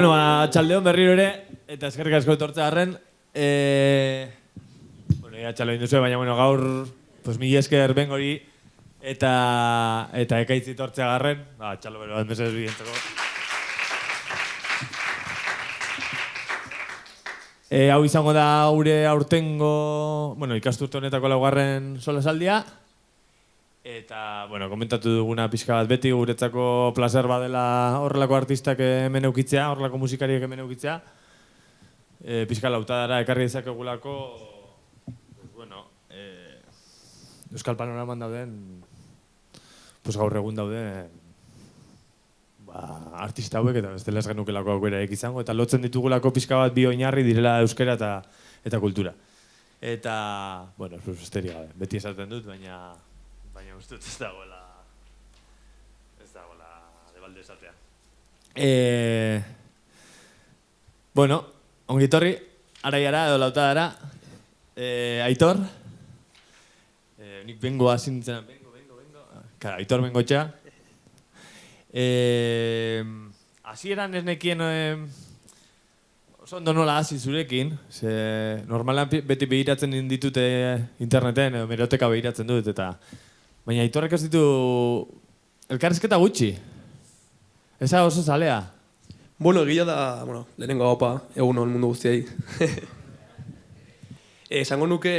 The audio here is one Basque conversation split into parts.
Bueno, txaldeon berriro ere, eta eskerrik asko etortza garren. Bueno, ya txalo induzue, baina bueno, gaur, pues mila esker bengori eta ekaitzi etortza garren. Txalo bero bat mesez bidentzeko. Hau izango da gure aurtengo, bueno, ikasturte honetako laugarren solasaldia. Eta, bueno, komentatu duguna pixka bat beti guretzako placer badela horrelako artistak hemen eukitzea, horrelako musikariek hemen eukitzea. Pixka lautadara ekarri dezakegulako, bueno, Euskal Panoraman dauden, pues gaur egun dauden, artista hauek eta bestela ez genukelako aukerarik izango, eta lotzen ditugulako pixka bat bi oinarri direla euskera eta kultura. Eta, bueno, besterik gabe, beti esaten dut, baina ustut ez dagoela debalde esatea. Bueno, ongitorri, araiara edo lautadara, Aitor. Nik bengo azintzen, bengo. Aitor bengotxa. Hasieran ez nekien oso ondo nola hasi zurekin, normalan beti begiratzen ditute interneten, edo meroteka begiratzen dut, eta baina Aitorrek ez ditu elkarrizketa gutxi. Eza oso zalea. Bueno, egia da, lehenengo haupa, egun hon mundu guztiai. Esango nuke,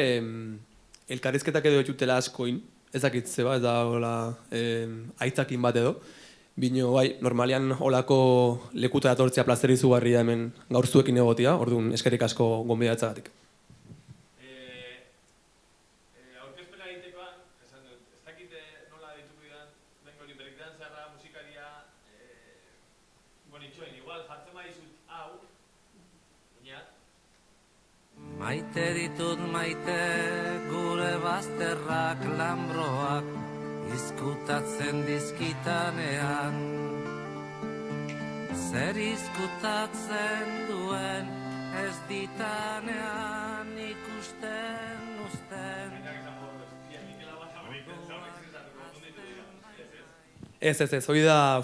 elkarrizketak edo etxutela askoin, ezakitze bat, ez da hola aitzakin bat edo. Bino, bai, normalian holako lekuta datortzea plazer izugarria hemen gaur zuekin egotia, orduan eskerrik asko gonbidatzagatik. Aurkezpena egitekoan, esan dut, ez dakite nola dituko dian bengori breakdancerra, musikaria, bonitxoen, igual jartzen badizut hau, inat. Maite ditut maite gure bazterrak lambroak izkutatzen dizkitanean. Zer izkutatzen duen ez ditanean ikusten uzten. Ez, hori da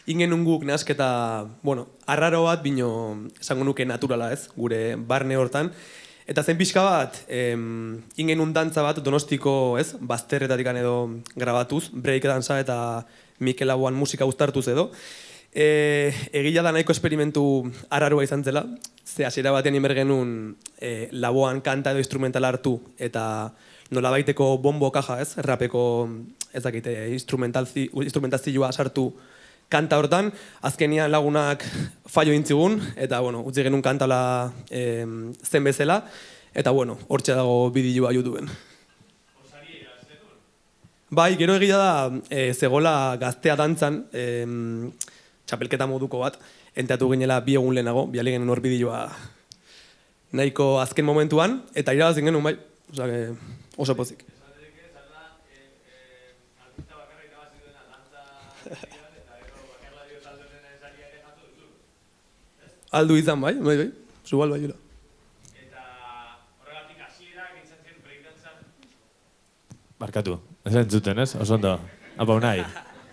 ingen unguk nasketa, bueno, arraro bat, bino esango nuke naturala ez, gure barne hortan. Eta zen pixka bat, ingen dantza bat Donostiko, ez, bazterretatik edo grabatuz, break dantza eta Mikel Laboan musika uztartuz edo. Egia da nahiko esperimentu arraroa izan zela, ze hasiera batean inber genuen Laboan kanta edo instrumentala hartu eta nolabaiteko bombo kaja, ez, rapeko, ez dakite, instrumentazioa sartu kanta hortan, azkenian lagunak fallo intzigun, eta, bueno, utzi genuen kantala zen bezala, eta, bueno, hortxe dago bideoa YouTubeen. Bai, gero egia da, zegoela gaztea dantzan, txapelketa moduko bat, enteatu ginela bi egun lehenago, biali genuen hor bideoa nahiko azken momentuan, eta irabazin genuen, bai, oso pozik. Aldu izan, bai, zubal bai, jura. Eta horregatik hasierak izan ziren breakdantzan. Barkatu, ez entzuten, ez? Oso ondo, apa unai.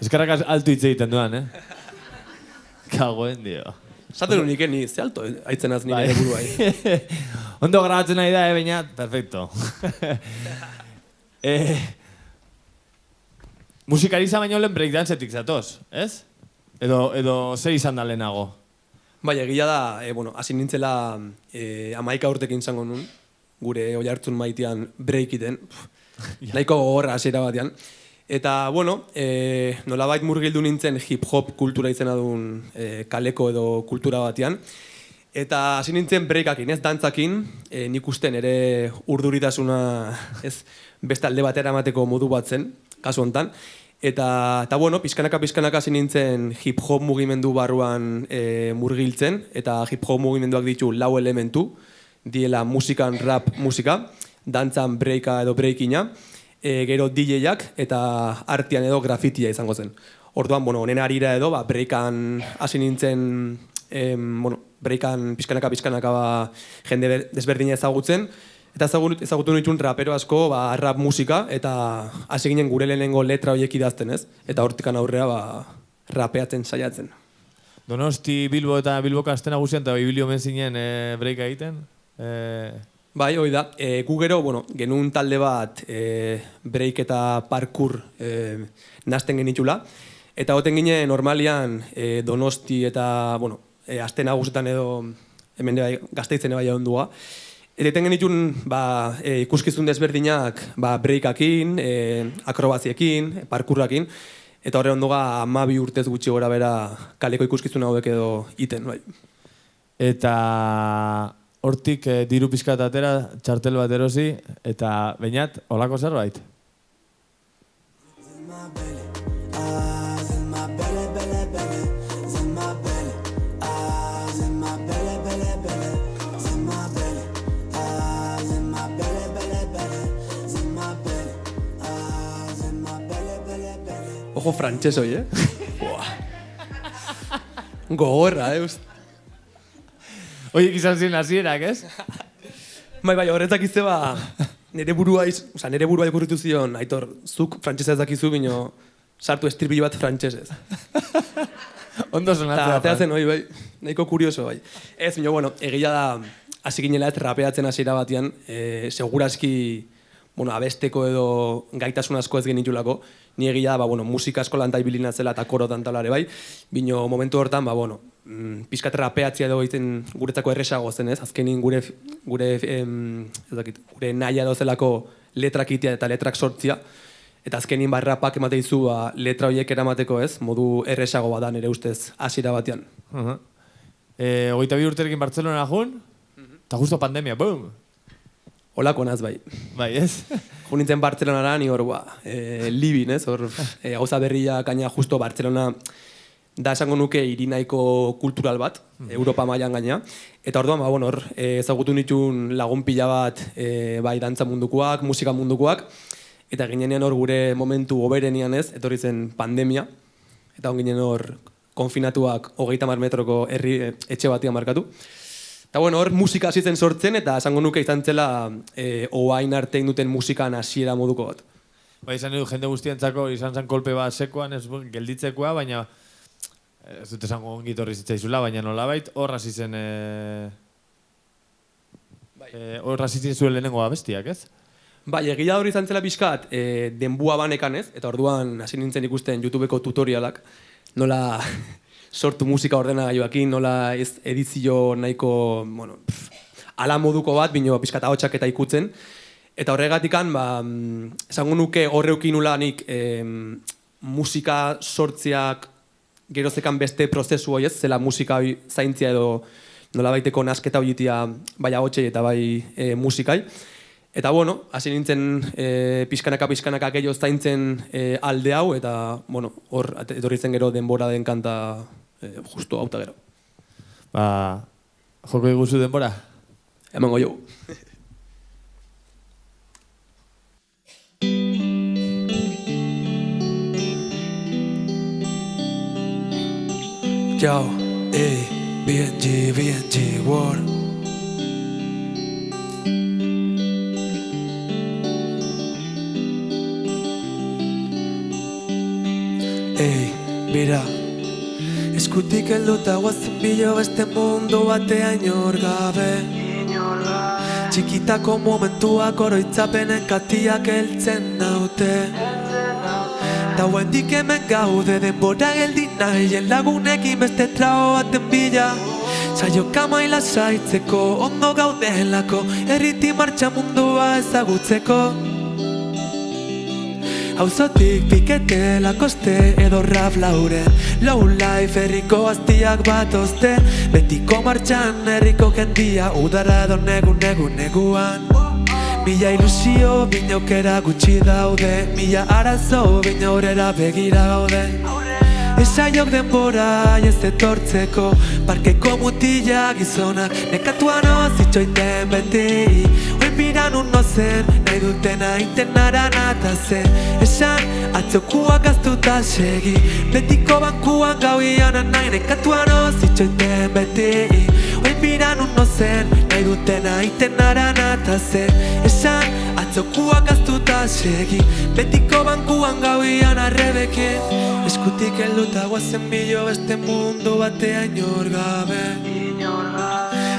Eskarrak altu hitz egiten duan, Kagoen, dio. Zaten unik, ni ze alto, haitzen az nire eguru bai. Ondo grabatzen nahi da, baina, perfecto. Musikariza baino lehen breakdancetik zatoz, ez? Edo zer izan da lehenago? Bai, egia da, hasi nintzela 11 urtekin izango nun, gure oihartzun maitean breakiten, nahiko gogorra hasiera batean. Eta, nolabait murgildu nintzen hip-hop kultura izena duen kaleko edo kultura batean. Eta hasi nintzen breakakin, ez dantzakin, nik usten ere urduritasuna beste alde batera emateko modu bat zen, kasu honetan. Eta pixkanaka hasi nintzen hip-hop mugimendu barruan murgiltzen, eta hip-hop mugimenduak ditu 4 elementu, diela musikan rap musika, dantzan breaka edo breakina, gero DJ-ak eta artean edo grafitia izango zen. Orduan, honen harira edo, breakan hasi nintzen, breakan pixkanaka jende desberdina ezagutzen, Eta ezagutu nituen rapero asko, rap musika, eta hasi ginen gure lehenengo letra horiek idazten, ez? Eta hortikan aurrea rapeatzen saiatzen. Donosti, Bilbo eta Bilboko aste nagusian, eta Ibilio omen zinen breika egiten. Bai, hoi da. Gu gero, genuen talde bat break eta parkour nazten genitula. Eta goten ginen normalian Donosti eta, aste nagusietan edo hemen Gasteizen bai ondua. Eta eten genitun ikuskizun desberdinak breakakin, akrobaziekin, parkurrakin. Eta horre ondoga 12 urtez gutxi gora bera kaleko ikuskizun hauek edo iten, bai. Eta hortik diru pizkat atera, txartel bat erosi, eta bainat, holako zerbait? Ojo frantxez hoi, Gogorra, Oiek izan ziren hasierak, ez? Bai, horretak izte nire burua ikurritu zion, Aitor, zuk frantxeza ez dakizu, bino sartu estribillo bat frantxezez. Ondo sonatzea. Eta zen hoi, bai, nahiko kurioso, bai. Ez, bino, egia da, hasi ginela ez rapeatzen hasiera batean, seguraski, abesteko edo gaitasun asko ez genitulako, ni egia da, musika asko lantai bilinatzela eta korotan talare bai, bino momentu hortan, pizkat rapeatzea edo egiten guretzako erresago zen ez, azkenin gure nahia dozelako letrak itea eta letrak sortzia, eta azkenin rapak emate izu letra horiek eramateko ez, modu erresago badan ere ustez hasiera batean. 22 urterekin Bartzelona jun, eta justo pandemia, boom! Olako naz, bai. Bai, ez? Jo nintzen Bartzelonara, ni hor, libin, ez? Hor, gauza berria, gaina justo Bartzelona da esango nuke hiri nahiko kultural bat, Europa mailan gaina. Eta orduan, hor, ezagutu nituen lagun pila bat, bai, dantza mundukoak, musika mundukoak, eta ginenean hor gure momentu oberenian ez, etorri zen pandemia, eta ginen hor konfinatuak 30 metroko etxe batean markatu. Eta hor musika hasi zen sortzen eta esango nuke izan zela oain arte duten musikan hasiera moduko bat. Bai, izan edu jende guztientzako izan zen kolpe bat sekoan, ez gelditzekoa, baina ez dut esango ongit horri zitzaizula, baina nolabait hor hasi zen hor hasi zuen lehenengo abestiak, ez? Bai, egia hori izan zela pixkat denbua banekan ez, eta orduan hasi nintzen ikusten YouTubeko tutorialak, nola sortu musika ordenagailuekin, nola ez edizio nahiko, ala moduko bat, bino pixkat ahotsak eta ikutzen. Eta horregatikan, esango nuke horreukin nula nik musika sortziak gerozekan beste prozesu hori ez, zela musika zaintzia edo nola baiteko nasketa horitia bai ahotsei eta bai musikai. Eta hasi nintzen pixkanaka gehiago zaintzen alde hau, eta hor etorri zen gero denbora den kanta justu hauta gero. Joko iguzu denbora? Emango jo. Yo, BNG, World. Mira, eskutik helduta guazen bilo beste mundu batean inor gabe. Txikitako momentuak oroitzapenen katiak heltzen naute. Ta huendik hemen gaude denbora geldi nahien lagunekin beste trao baten bila. Saioka maila saitzeko, ondo gaudelako, erriti martxa mundua ezagutzeko. Auzotik pikete lakoste edo rap lauren, low life herriko aztiak batozte, betiko martxan herriko jendia udara edo neguan. Mila ilusio binokera gutxi daude, mila arazo binaurera begira gaude. Esaiok denbora ez etortzeko, parkeko mutila gizonak nekatuan ozitxoiten beti. Oinbiran uno zen, nahi dutena internara natazen. Esan atzokuak aztuta segi, betiko bankuan gauian nahi nekatuan ozitxoiten beti. Oinbiran uno zen, nahi dutena internara natazen. Esan atzokuak aztuta segi betiko bankuan gauian arrebekin eskutik helduta guazen bilo beste mundu batean inor gabe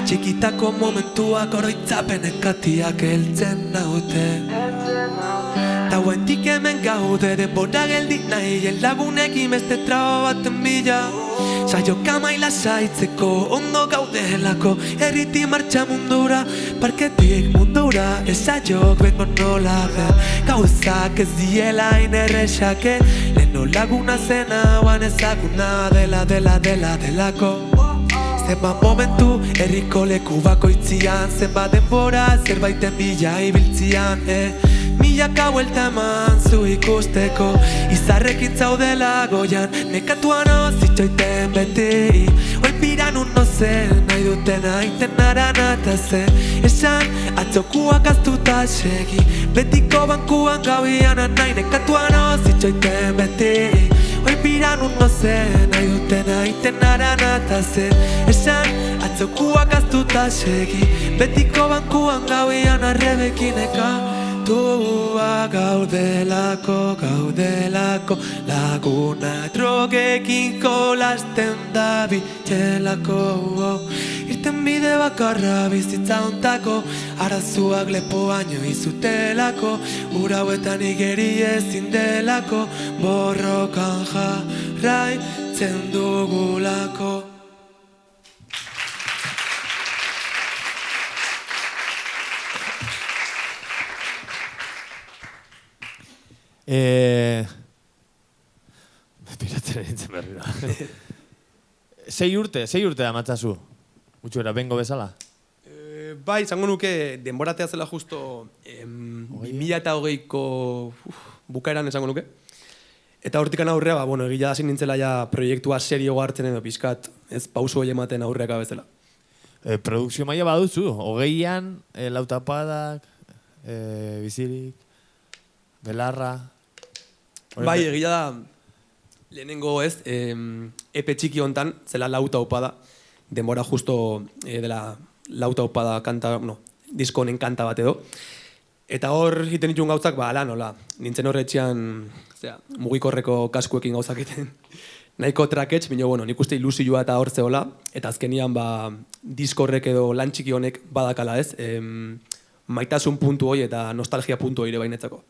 txikitako momentuak oroitzapen ekatiak heltzen naute ta guentik hemen gaude denbora geldi nahi lagunekin beste traba baten bila saioka maila saitzeko ondo gaudelako herriti martxa mundura parketik mundura esaiok bengo nola den gauzak ez diela inerrexake leno laguna zena oan ezaguna delako zenbat momentu herriko leku bakoitzian zenbat denbora zerbaiten bila ibiltzian milaka buelta eman zu ikusteko izarrekin zaudela goian nekatuan ozitxoiten beti oelpiran uno zen nahi dutena intenaren atazen esan atzokuak aztuta segi betiko bankuan gauian nahi nekatuan ozitxoiten beti oelpiran uno zen nahi dutena intenaren atazen esan atzokuak aztuta segi betiko bankuan gauian arrebekineka Tua gaudelako laguna drogekin kolasten da bitxelako irten bide bakarra bizitza ontako arazuak lepo baino izutelako ura hauetan igeri ezin delako borrokan jarraitzen dugulako. Piratzen nintzen berri da. 6 urte da matzazu? Gutxuera, bengo bezala? Bai, izango nuke denboratea zela justo 2008ko bukaeran esango nuke. Eta hortikan aurrea, egia da nintzela ja proiektua serio hartzen edo pixkat, ez pauso hori ematen aurreaka bezala. Produkzio maila baduzu, 20an, lautapadak, bizirik, belarra... Bai, egia da, lehenengo ez, epe txiki hontan, zela lauta opada, denbora justo dela lauta opada kanta, disko honen kanta bat edo. Eta hor egiten dituen gauzak, ala nola, nintzen horretxean, mugikorreko kaskuekin gauzak egiten. Nahiko traketx, baina, nik uste ilusioa eta hor zehola, eta azkenian disko horrek edo lan txiki honek badakala ez, maitasun puntu hoi eta nostalgia puntu hori bainetzako.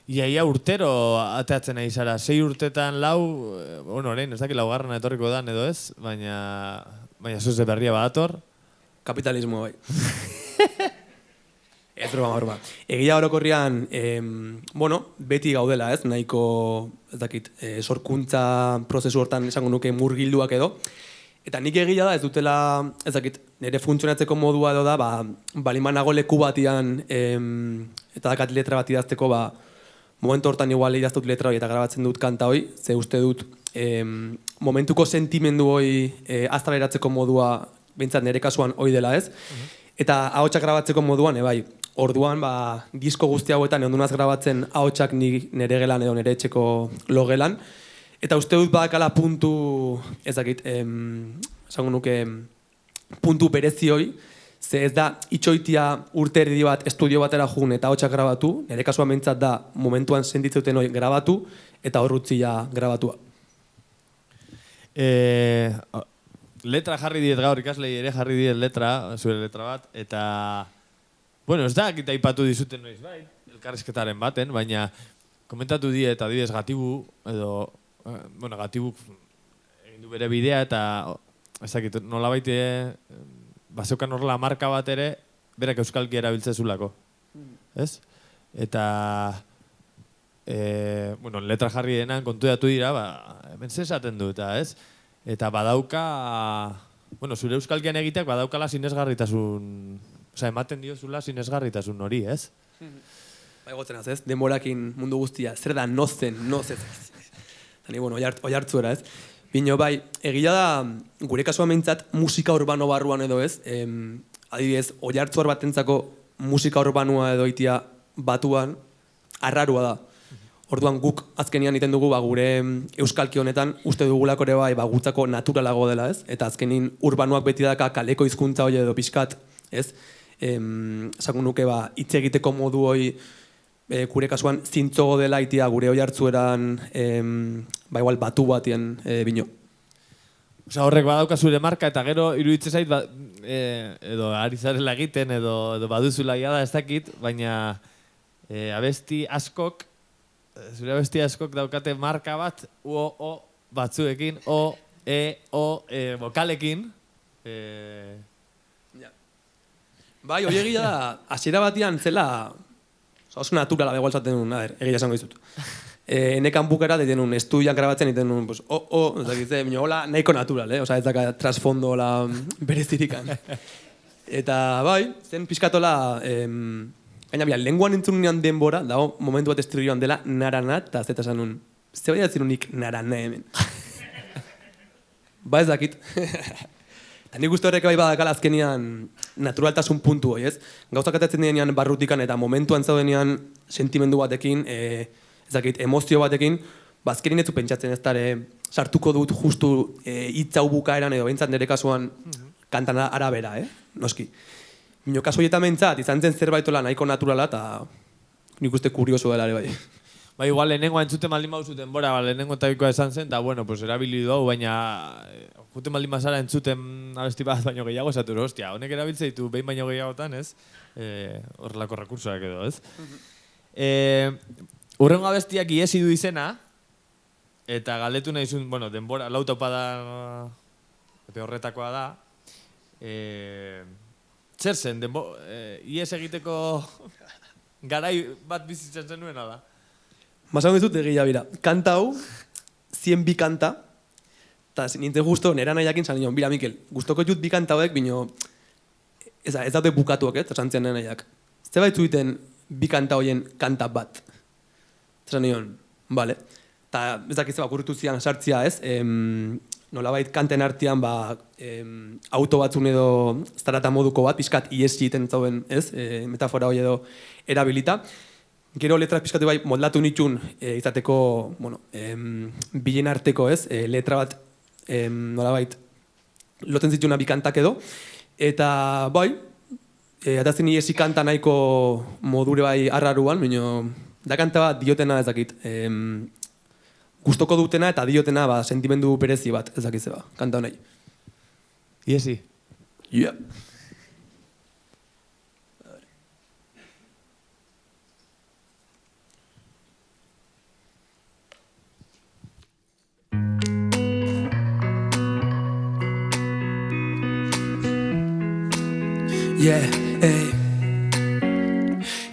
Iaia urtero ateatzen nahi zara, 6 urtetan lau, orain, ez dakit laugarren etorriko dan edo ez, baina zuz de berria badator. Kapitalismo bai. Ez broma. Egia orokorrian, beti gaudela ez, nahiko, ez dakit, sorkuntza prozesu hortan esango nuke murgilduak edo. Eta nik egia da ez dutela, ez dakit, nire funtzionatzeko modua edo da, balimanago leku batian, eta dakat letra bat idazteko, momentu hortan igual idaztut letra hori eta grabatzen dut kanta hori, ze uste dut momentuko sentimendu hori azaleratzeko modua, behintzat nire kasuan hori dela ez. Eta ahotsak grabatzeko moduan, bai, orduan disko guzti hauetan ondunaz grabatzen ahotsak nire gelan edo nire etxeko logelan. Eta uste dut badakala puntu, ezakit, esango nuke, puntu berezi hori, ze ez da itxoitia urte erdi bat estudio batera jun eta ahotsak grabatu, nire kasuan behintzat da momentuan sentitzen hori grabatu eta horrutzia grabatua. Letra jarri diet gaur, ikaslei ere jarri diet letra, zure letra bat, eta... ez da, kita ipatu dizuten noiz bai, elkarrizketaren baten, baina komentatu diet, adibidez gatibu, edo, gatibuk egin du bere bidea, eta ezakit, nola baite, bazeukan horrela marka bat ere, berak euskalki erabiltzezulako, ez? Eta, letra jarri denan kontu datu dira, hemen zesaten du, eta ez? Eta badauka, zure euskalkian egiteak badaukala sinesgarritasun, ematen diozula sinesgarritasun hori, ez? Egotzen az, ez? Denborakin mundu guztia, zer da nozen, nozez. Zani, oiartzuera, ez? Bino, bai, egia da, gure kasua meintzat musika urbano barruan edo ez, adibidez, oiartzuar batentzako musika urbanua edo itia batuan, arrarua da. Orduan guk azkenian iten dugu gure euskalki honetan uste dugulako ere bai gutzako naturalago dela, ez? Eta azkenin urbanoak beti daka kaleko hizkuntza hori edo pixkat, ez? Esango nuke hitz egiteko modu hori gure kasuan zintzogo dela itia gure oi hartzueran igual batu batien bino. Osa, horrek badauka zure marka eta gero iruditzen zait edo ari zarela egiten edo baduzula da ez dakit, baina abesti askok, zure abesti askok daukate marka bat o batzuekin, vokalekin. Bai, hori egia da, hasiera batian zela, oso naturala da igual zaten nun, egia esango dizut. Enekan bukera diten nun, estudian grabatzen diten nun, pues, ez dakitze, hola, nahiko natural, osa ez daka trasfondo hola berezirikan. Eta bai, zen pixkatola, gaina bila, lenguan entzun nian denbora, dago momentu bat estrioan dela, narana, eta zeta esan nun, ze bai datzen unik narana hemen. Ba ez dakit. Eta nik uste horrek bai badakala azkenian naturaltasun puntu hoi, ez? Gauzak atatzen denean barrutikan eta momentuan zaudenean sentimendu batekin, ez dakit, emozio batekin, azkenin ez zu pentsatzen ez dara sartuko dut justu hitz hau bukaeran edo behintzat nire kasuan kantan arabera, noski. Mino kaso horietan behintzat, izan zen zerbaitola nahiko naturala eta nik uste kurioso dela ere bai. Ba, igual, lehenengoa entzuten baldin bauzuten, lehenengo eta bikoa esan zen, eta, bueno, pues erabili dugu, baina juten baldin bazara entzuten abesti bat baino gehiago, esatu, hostia, honek erabiltze ditu behin baino gehiagotan, ez? Horrelako rekursoak edo, ez? Urrengo abestiak iesi du izena, eta galdetu nahi zuen, bueno, denbora, lautopa da, epe horretakoa da, zer zen, ies egiteko garai bat bizitzen zenuena da? Masagun dizut egia bira. Kanta hau, 100 kanta, eta nintzen justo nera nahiakin zan nion, bira Mikel, gustoko jut bi kanta hauek, bino ez dute bukatuak, eta zantzian nera nahiak. Zer baitzu iten bi kanta hoien kanta bat? Zan nion, bale. Eta ez dakiz bakurritu zian sartzia ez, nolabait kanten artean auto batzun edo zarata moduko bat, pixkat iesi iten zauen ez, metafora hori edo erabilita. Gero letrak pixkatu bai moldatu nitxun izateko, bueno, bilen arteko ez, letra bat nolabait lotzen zituna bi kantak edo. Eta bai, atazten iesi kanta nahiko modure bai arraruan, baina da kanta bat diotena ez dakit. Gustoko dutena eta diotena sentimendu berezi bat ez dakitze kanta honei. Iesi? Yeah.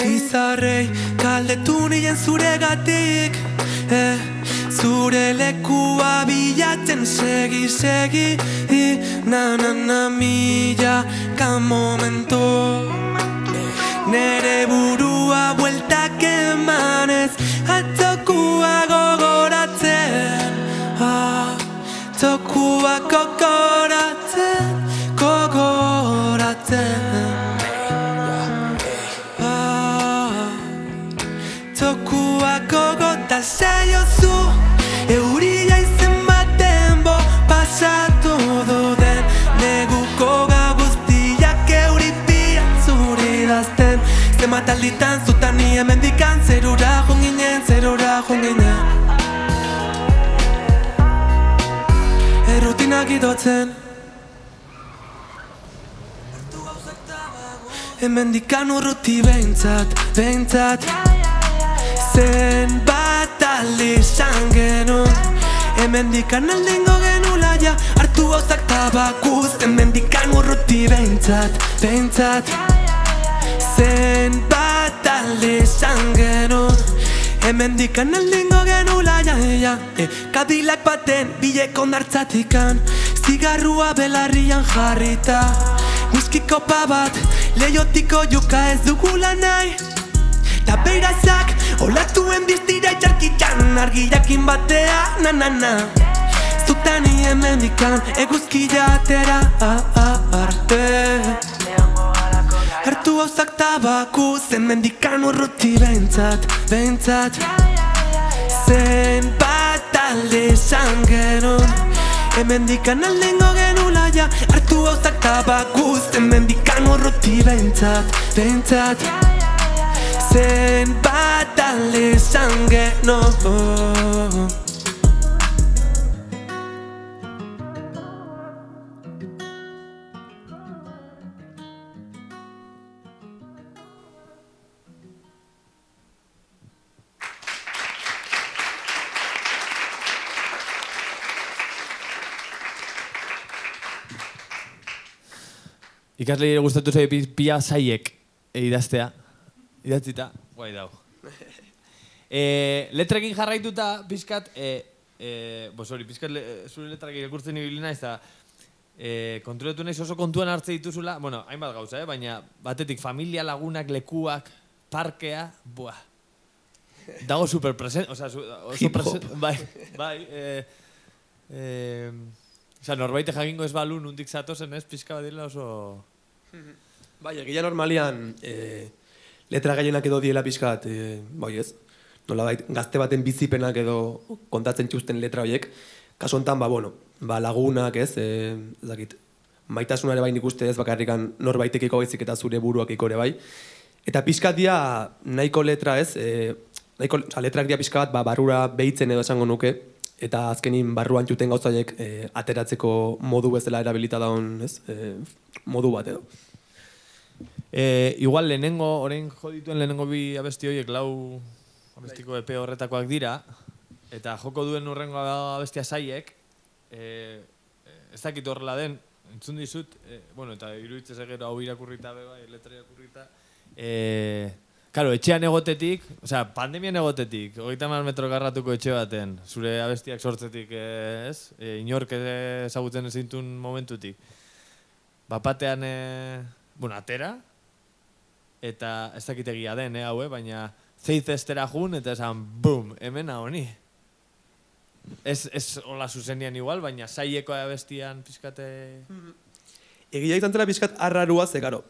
Izarrei kaldetu nien zuregatik, zure lekua bilatzen segi, na milaka momento. Nere burua bueltak emanez, atzokua gogoratzen, atzokua gogoratzen. Tokuak gogota zaiozu, euria izen baten bo pasatu duden, neguko gau guztiak euripia zuri dazten. Zemat alditan zutan nien mendikan, zerura jonginen. Errutinak idotzen, hemendikan urruti behintzat, zenbat aldi izan genuen. Hemendikan aldengo genula ja, hartu gauzak tabakuz. Hemendikan urruti behintzat, zenbat aldi izan genuen. Hemendikan aldengo genula ja, Kadilak baten bileko nartzatikan, zigarrua belarrian jarrita, whisky kopa bat, leiotiko juka ez dugula nahi. Ta beirazak, olatuen diztira itxarkitan, argiakin batea, na. Zutan hemendikan, eguzkia atera arte. Hartu gauzak tabaku, hemendikan urruti behintzat, zenbat aldi izan genuen. Hemendikan aldengo genula ja, hartu gauzak tabaku, hemendikan urruti behintzat, zenbat ahal izan genuen. Ikasleire gustatu zaio pila zaiek idaztea. Idatzita, guai dau. Letrekin jarraituta pizkat, pizkat zure letrak irakurtzen ibili naiz eta konturatu naiz oso kontuan hartze dituzula, bueno, hainbat gauza, baina batetik familia, lagunak, lekuak, parkea, buah. Dago superpresent, oso present, bai. Norbaite jakingo ez balu nundik zatozen ez, pizka bat direla oso... Bai, egia normalian letra gehienak edo diela pizkat, bai ez, nolabait gazte baten bizipenak edo kontatzen txusten letra horiek, kasu honetan, lagunak ez, ezakit, maitasunare bai nik uste ez bakarrikan norbaitekiko baizik eta zure buruakiko ere bai, eta pizkat dia nahiko letra ez, letrak dia pizkat barrura behitzen edo esango nuke, eta azkenin barruan txuten gauzaiek ateratzeko modu bezala erabilita daun, ez? Modu bat edo. Igual orain jodituen lehenengo bi abesti horiek 4 abestiko EP horretakoak dira, eta joko duen urrengo abestia zaiek, ez dakit horrela den, entzun dizut, eta iruditzez egero hau irakurrita beba, letra irakurrita, Karo, etxean egotetik, pandemian egotetik, 30 metro garratuko etxe baten, zure abestiak sortzetik, ez? Inork ezagutzen ezintun momentutik. Bapatean, atera, eta ez dakitegia den, baina zeizestera jun, eta esan, bum, hemen honi. Ez hola zuzenian igual, baina zaieko abestian pizkate... Egia izan zela pizkat arrarua, ze, karo,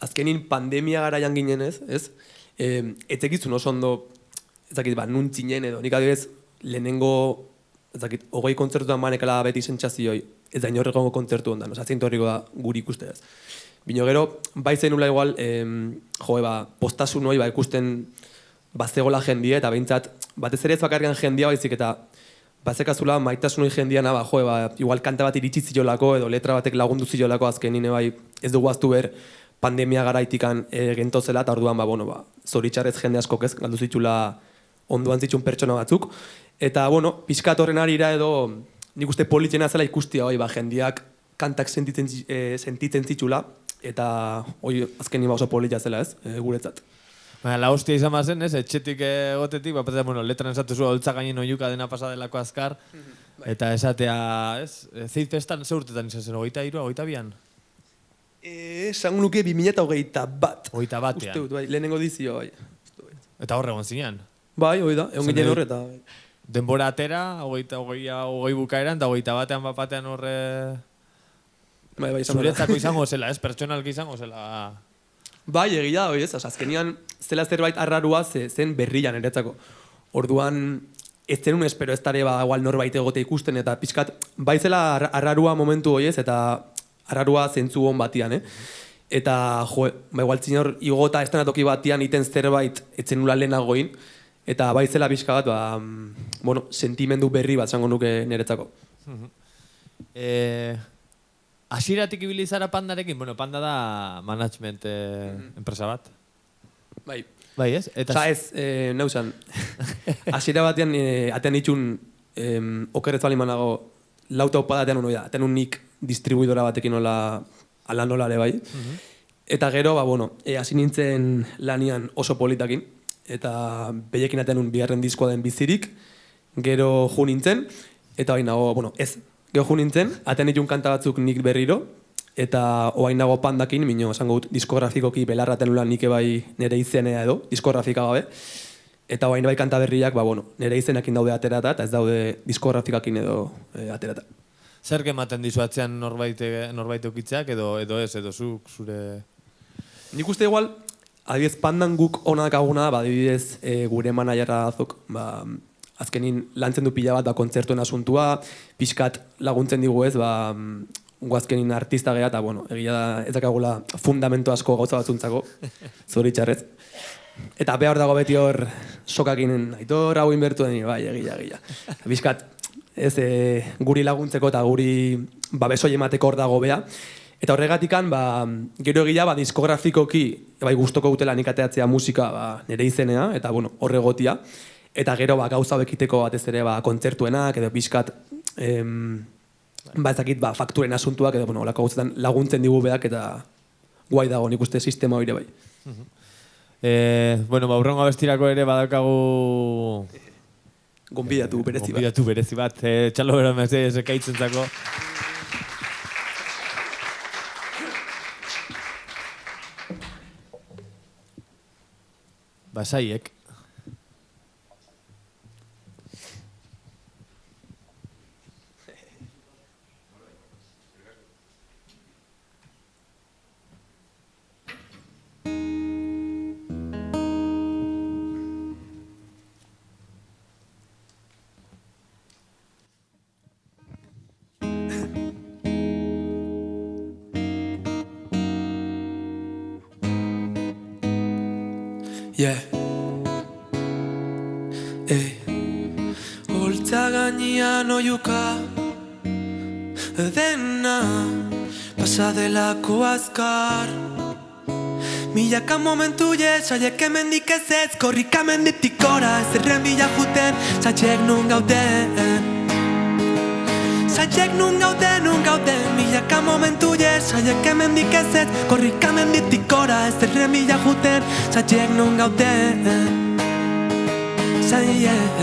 azkenin pandemia garaian ginen ez? Etzekizun oso ondo, ezakit, nun zinen edo, nik adibidez, lehenengo, ezakit, 20 kontzertutan manekala beti sentsazioi, ez da inorregongo kontzertu ondan, zintu horriko da guri ikuste ez. Bino gero, bai zenula igual, postasun hori, ikusten bazegola jendia, eta behintzat, batez ere ez bakarrian jendia baizik, eta bazekazula maitasun hori jendiana, igual kanta bat iritsi zilolako, edo letra batek lagundu zilolako azkenin, ez dugu aztu ber, pandemia garaitikan gentozela, eta orduan, zoritxarrez jende askok ez, galdu zitula onduan zitsun pertsona batzuk. Eta, pixkat horren arira edo, nik uste politxena zela ikustia, jendiak kantak sentitzen zitula, eta azkenin oso politia zela ez, guretzat. La hostia izan bazen, ez, etxetik egotetik, letran esatu zua holtza gainen oiuka dena pasadelako azkar, eta esatea, ez, zeitfestan ze urtetan izan zen, 23, 22an? Esan nuke 2021. 21ean. Lehenengo dizio, bai. Eta horre egon zinean? Bai, hoi da, egon ginen horreta. Denbora atera, 20 bukaeran, eta 21ean bapatean horre... Zuretzako izango zela, ez? Pertsonalki izango zela... Bai, egia, hoi ez, azkenian zela zerbait arrarua zen berrian eretzako. Orduan, ez zenun espero ez dara igual norbait egote ikusten, eta pixkat, bai zela arrarua momentu hoi ez, eta arrarua zentzu hon batian, Eta, igual zinor, igota estenatoki batian iten zerbait etzen nula lehenagoin, eta bai zela pixka bat, sentimendu berri bat zango nuke niretzako. Asiratik ibili zara Pandarekin? Panda da management enpresa bat. Bai. Bai, ez? Ez, nauzan, asira batean atean itxun okerrez bali manago lauta upadatean uno da, atean nik distribuidora batekin nola ala nola ere bai. Eta gero, hasi nintzen lanian oso politakin, eta behiekin atean bigarren diskoa den bizirik, gero ju nintzen, eta baina, ez, gero ju nintzen, atean itxun kanta batzuk nik berriro, eta oain nago Pandakin, minio, esango dut, diskografikoki belarraten nula nik bai nire izenea edo, diskografika gabe, eta oain bai kanta berriak, nire izenakin daude aterata, eta ez daude diskografikakin edo aterata. Zer gematen dizuatzean norbait ukitzeak edo ez, edo zuk, zure... Nik uste igual, adibidez Pandan guk hona dakaguna, adibidez gure managerra azok, azkenin lantzen du pila bat kontzertuen asuntua, pixkat laguntzen digu ez, guazkenin artista geha, eta egia da ez dakagula fundamento asko gauza batzuntzako, zoritxarrez. Eta behar dago beti hor sokakin Aitor hau inbertu den, bai, egia. Bizkat, ez guri laguntzeko eta guri babesoi emateko hor dago bea. Eta horregatikan, gero egia, diskografikoki, bai, gustoko utela nik ateatzea musika nire izenea, eta horregotia. Eta gero gauza bekiteko batez ere kontzertuenak, edo bizkat, ezakit fakturen asuntuak, edo olako guztetan laguntzen digu beak, eta guai dago nik uste sistema hori bai. Urrengo abestirako ere badaukagu... Gonbidatu berezi bat. Gonbidatu berezi bat, txalo bero mezez ekaitzen-zako. Basaiek. Yeah. Holtza gainean oiuka dena pasadelako azkar milaka momentu saiek hemendik ez ez korrika menditik gora ez erren bila juten saiek nun gauden milaka momentu saiek hemendik ez ez korrika menditik gora ez erren bila juten saiek nun gauden saiek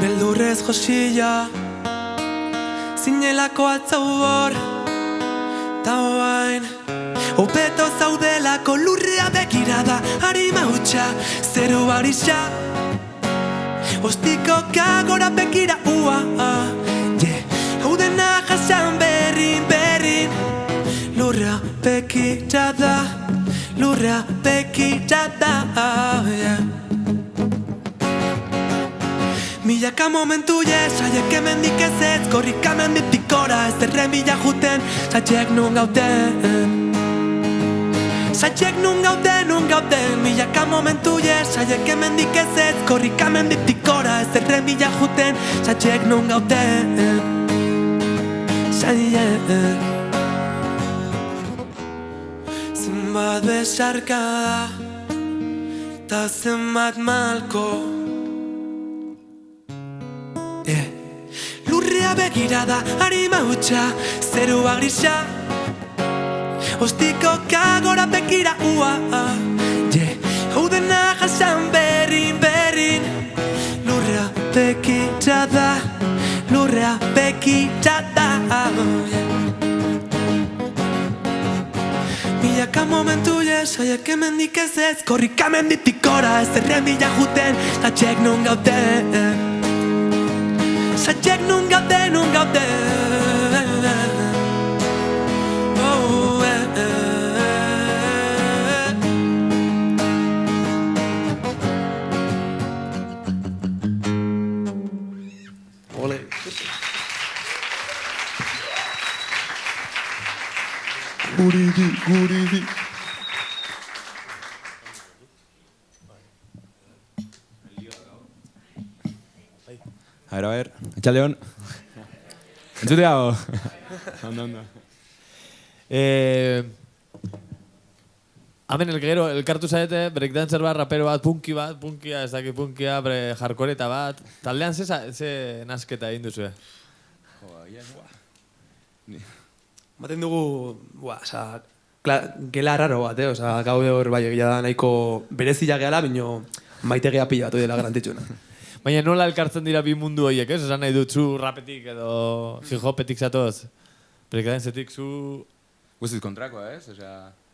beldurrez josila zinelako atzau hor ta oain hobeto zaudelako lurrea begirada harima hutsa zeru barisa ostiko kagora begira ua hau dena jasan berrin lurrea begirada milaka momentu saiek hemendik ez ez korrika menditik gora ez erren bila juten saiek nun gauden milaka momentu saiek hemendik ez ez korrika menditik gora ez erren bila juten saiek nun gauden zenbat besarkada ta zenbat malko lurrea begirada harima hutsa zerua grisa ostiko kagora begira ua hau dena jasan berrin lurrea begirada milaka momentu saiek hemendik ez ez korrika menditik gora ez erren bila juten saiek nun gauden saiek nun gauden Ole Guridi A ver, etxalde hon. Entzutea o? Ondo. Hemen elkartu zaete, breakdancer bat, rapero bat, punkia, ez dakit punkia, jarkoreta bat. Taldean ze nasketa egin duzue? Baten dugu, gela raro bat, gaude hor bai egia da nahiko berezila gehala, bino maitegea pila bat dela garantitxuna. Baina nola elkartzen dira bi mundu horiek, ez? Esan nahi dut, zu rapetik edo hip-hopetik zatoz. Breakdancetik zu... Guztiz kontrakoa, ez?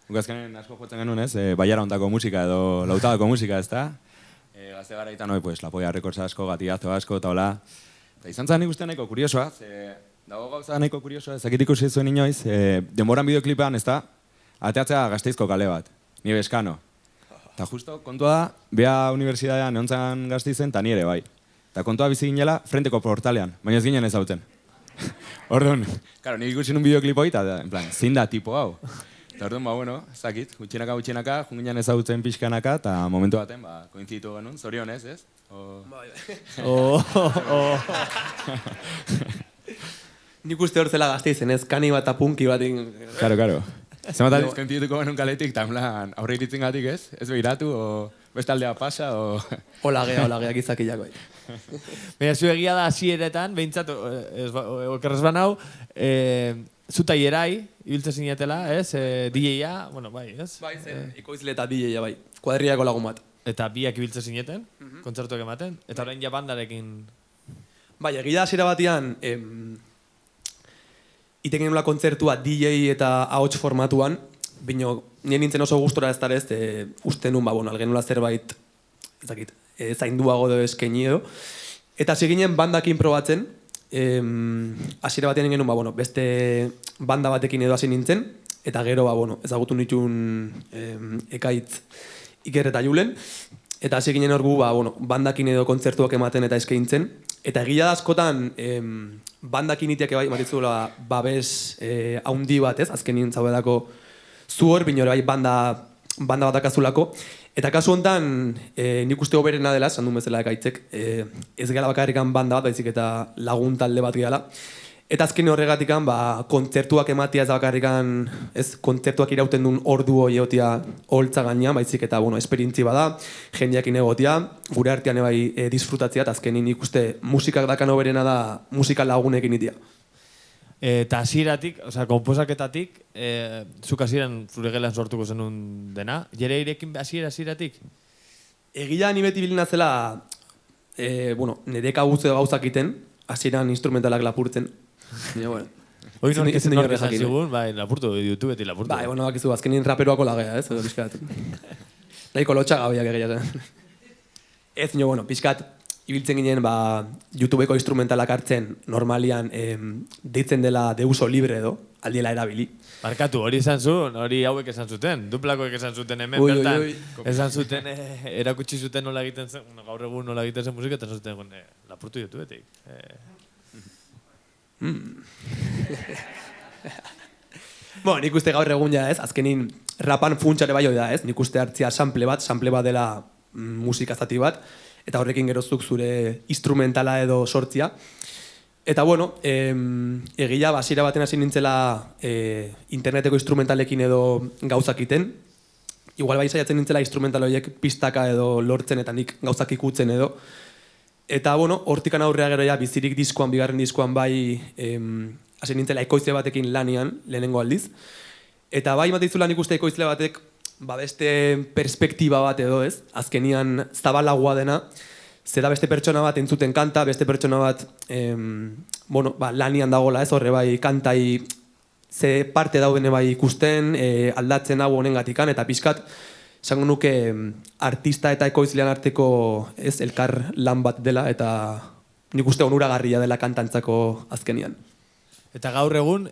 Gukazkanen asko jotzen genuen, ez? Baiara ontako musika edo lautadako musika, ez da? Gazte gara itan hoi, pues, Lapoia Records asko, Gatiazo asko, eta hola. Eta izan zan ikusten nahiko kuriosoa, dago gauza nahiko kuriosoa, ezakit ikusi zuen inoiz, denboran bideoklipean, ez da? Ateatzea Gasteizko kale bat, ni Beskano. Eta justo kontua da, beha unibertsitatean egontzan Gasteizen, eta nire bai. Eta kontua bizi ginela, frenteko portalean, baina ez ginen ez hauten. Orduan, karo, nik ikusi nun bideoklipo eta, en plan, zin da tipo hau. Eta orduan, bueno, ez dakit, gutxinaka, junginan ezagutzen pixkanaka, eta momentu baten, kointzitu genuen, zorionez, ez? Nik uste hor zela Gasteizen, ez? Kani bat eta punki bat. Karo. Zenbat aldiz kointzituko genuen kaletik, eta aurre iritzen gatik, ez? Ez behiratu, beste aldea pasa, Olagea gizakilako. Baina zu egia da hasieretan, behintzat, okerrez banau, zuta hierai, ibiltze zinetela, ez? DJ-a, bueno, bai, ez? Bai, zen, ekoizle eta DJ-a, bai. Kuadriako lagun bat. Eta biak ibiltze zineten, kontzertuak ematen, eta orain ja bandarekin... Bai, egia hasiera batean, iten genula kontzertua DJ eta ahots formatuan, bino, nien nintzen oso gustora ez dara ez, uste nun, algenula zerbait, ezakit, zainduago edo eskaini edo. Eta hasi ginen bandakin probatzen, hasiera batean genuen, beste banda batekin edo hasi nintzen, eta gero, ezagutu nituen Ekaitz, Iker eta Julen, eta hasi ginen hor gu, bandakin edo kontzertuak ematen eta eskaintzen. Eta egia da askotan, bandakin itiak bai, matizuela babes haundi bat, ez? Azkenin zaudedako zu hor, binore bai banda bat akazulako. Eta kasu honetan, nik uste hoberena dela, esan duen bezala Ekaitzek, ez gala bakarrikan banda bat, baizik eta lagun talde bat gehala. Eta azken horregatikan, kontzertuak ematia ez da bakarrikan, ez, kontzertuak irauten duen ordu hori egotia holtza gainean, baizik eta, esperientzi bada, jendeakin egotia, gure artean ebai disfrutatzea, eta azkenin ikuste musikak dakan hoberena da musika lagunekin itia. Eta hasieratik, osea, konposaketatik, zuk hasieran zure gelan sortuko zenun dena, jere irekin hasieratik? Egia ni beti bilina zela, nire kagutze gauzak iten, hasieran instrumentalak lapurtzen. Hoi nork esan zigun, lapurtu, YouTubeetik lapurtu. Bai, bakizu, azkenin raperoako lagea, ez, edo pixkat. Nahiko lotxagabiak egia. Ez, pixkat, ibiltzen ginen, YouTubeko instrumentalak hartzen, normalian, deitzen dela de uso libre edo, aldiela erabili. Barkatu, hori esan zuen, hori hauek esan zuten, duplakoek esan zuten hemen, bertan, esan zuten, erakutsi zuten nola egiten zen, gaur egun nola egiten zen musika, eta esan zuten, lapurtu YouTubeetik. Nik uste gaur egun ja, ez? Azkenin rapan funtsare bai hori da, ez? Nik uste hartzia sample bat dela musika zati bat, eta horrekin gerozuk zure instrumentala edo sortzia. Eta egia hasiera baten hasi nintzela interneteko instrumentalekin edo gauzak iten. Igual bai saiatzen nintzela instrumental horiek pistaka edo lortzen eta nik gauzak ikutzen edo. Eta, hortikan aurrea gero ja, bizirik diskoan, bigarren diskoan bai, hasi nintzela ekoizle batekin lanian, lehenengo aldiz. Eta bai, matizula nik uste ekoizle batek, beste perspektiba bat edo ez, azkenian zabalagoa dena, zeda beste pertsona bat entzuten kanta, beste pertsona bat, lanian dagoela ez, horre bai, kantai, ze parte daudene bai ikusten, aldatzen hau honengatikan, eta pixkat, esango nuke artista eta ekoizlean arteko ez elkar lan bat dela eta nik uste onuragarria dela kantantzako azkenian. Eta gaur egun,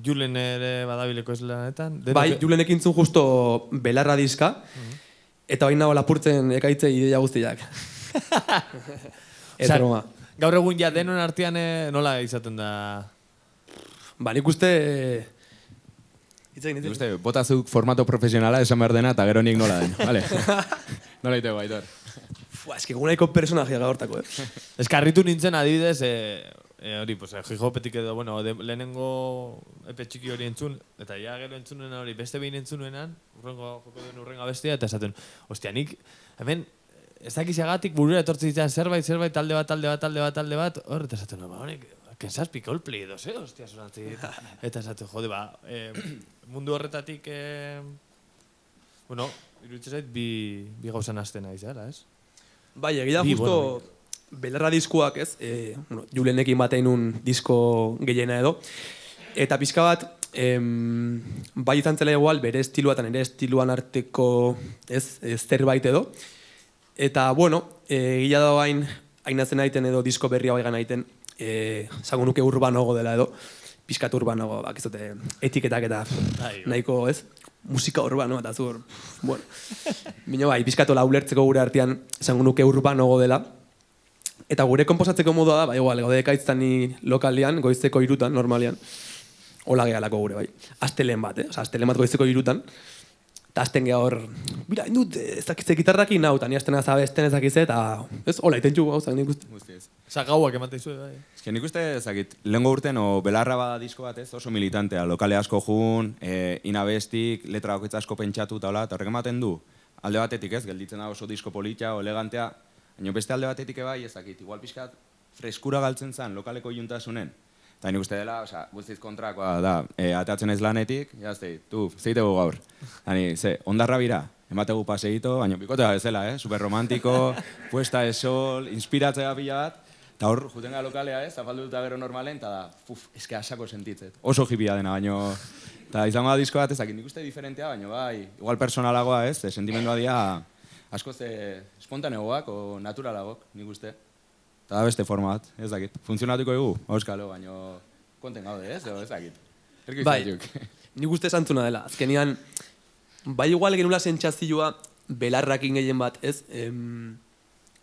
Julen ere badabil ekoizleanetan? Bai, Julen ekintzun justo belarra diska, eta bain nago lapurtzen Ekaitzei ideia guztiak. Ez broma. Gaur egun ja denon artean nola izaten da? Nik uste... Nik uste, botazuk formato profesionala esan behar dena eta gero nik nola den, vale? Nola iteko, Aitor? Eski gunaiko personajea gaurtako, Eskarritu nintzen adibidez, hori, hijopetik edo, lehenengo epe txiki hori entzun, eta ja gero entzunen hori beste behin entzunenan, urrenga bestia, eta esaten, ostia, nik, hemen, ez dakizagatik burura etortzen ditzen zerbait, talde bat, hor, eta esaten, honek, kensazpi Coldplay edo, ostia, sonatzi, eta esaten, jode, mundu horretatik, iruditzen zait, bi gauzan hasten nahi zara, ez? Bai, egia justo belarra diskuak, ez? Julenekin batein un disko gehiena edo. Eta pixka bat, bai izan zela igual, bere estilua eta nire estiluan arteko zerbait edo. Eta, egia da bain, hainazen aiten edo disko berria baigan aiten, zango nuke urbanogo dela edo. Piskat urbanogo, bakizote, etiketak eta nahiko, ez? Musika urbano eta zur, Bino bai, piskatola ulertzeko gure artean esango nuke urbanogo dela. Eta gure konposatzeko modua da, igual, gaude Ekaitztani lokalian, goizeko 3 normalian. hola gehalako gure, bai. Astelen bat, astelen bat goizeko 3:00, eta asten geha hor, mira, indut, ez dakitze gitarrakin nau, eta ni astena zabesten ez dakitze, eta ez, hola, iten txugu gauzak nik uste. Guztiz. Osa, gauak ematen izue, bai. Ez que nik uste, ezakit, lehengo urten o belarra bada disko bat ez, oso militantea, lokale asko jun, inabestik, letra okoitza asko pentsatu eta hola, eta horrek ematen du, alde batetik ez, gelditzen da oso disko politia, elegantea, baina beste alde batetik bai ezakit, igual pixkat freskura galtzen zen lokaleko juntasunen. Eta nik uste dela, oza, guztiz kontrakoa da, atatzen ez lanetik, jazte, zeitegu gaur. Hani, ondarra bira, emategu paseito, baina bikotea bezala, super romantiko, puesta de sol, inspiratzea pila bat, eta hor, juten gara lokalea, zapaldu dut gero normalen, eta da, eske asako sentitzet. Oso hipia dena, baina, eta izango da disko bat, ezakit, nik uste diferentea, baina bai, igual personalagoa ez, sentimendua dia, asko espontaneoak o naturalagok, nik uste. Eta da beste forma bat, ez dakit. Funtzionatuko egu, auskalo, baina konten gaude, ez dakit. Bai, nik uste esantzuna dela. Azkenian, bai igual genula sentsazioa belarrakin gehien bat, ez?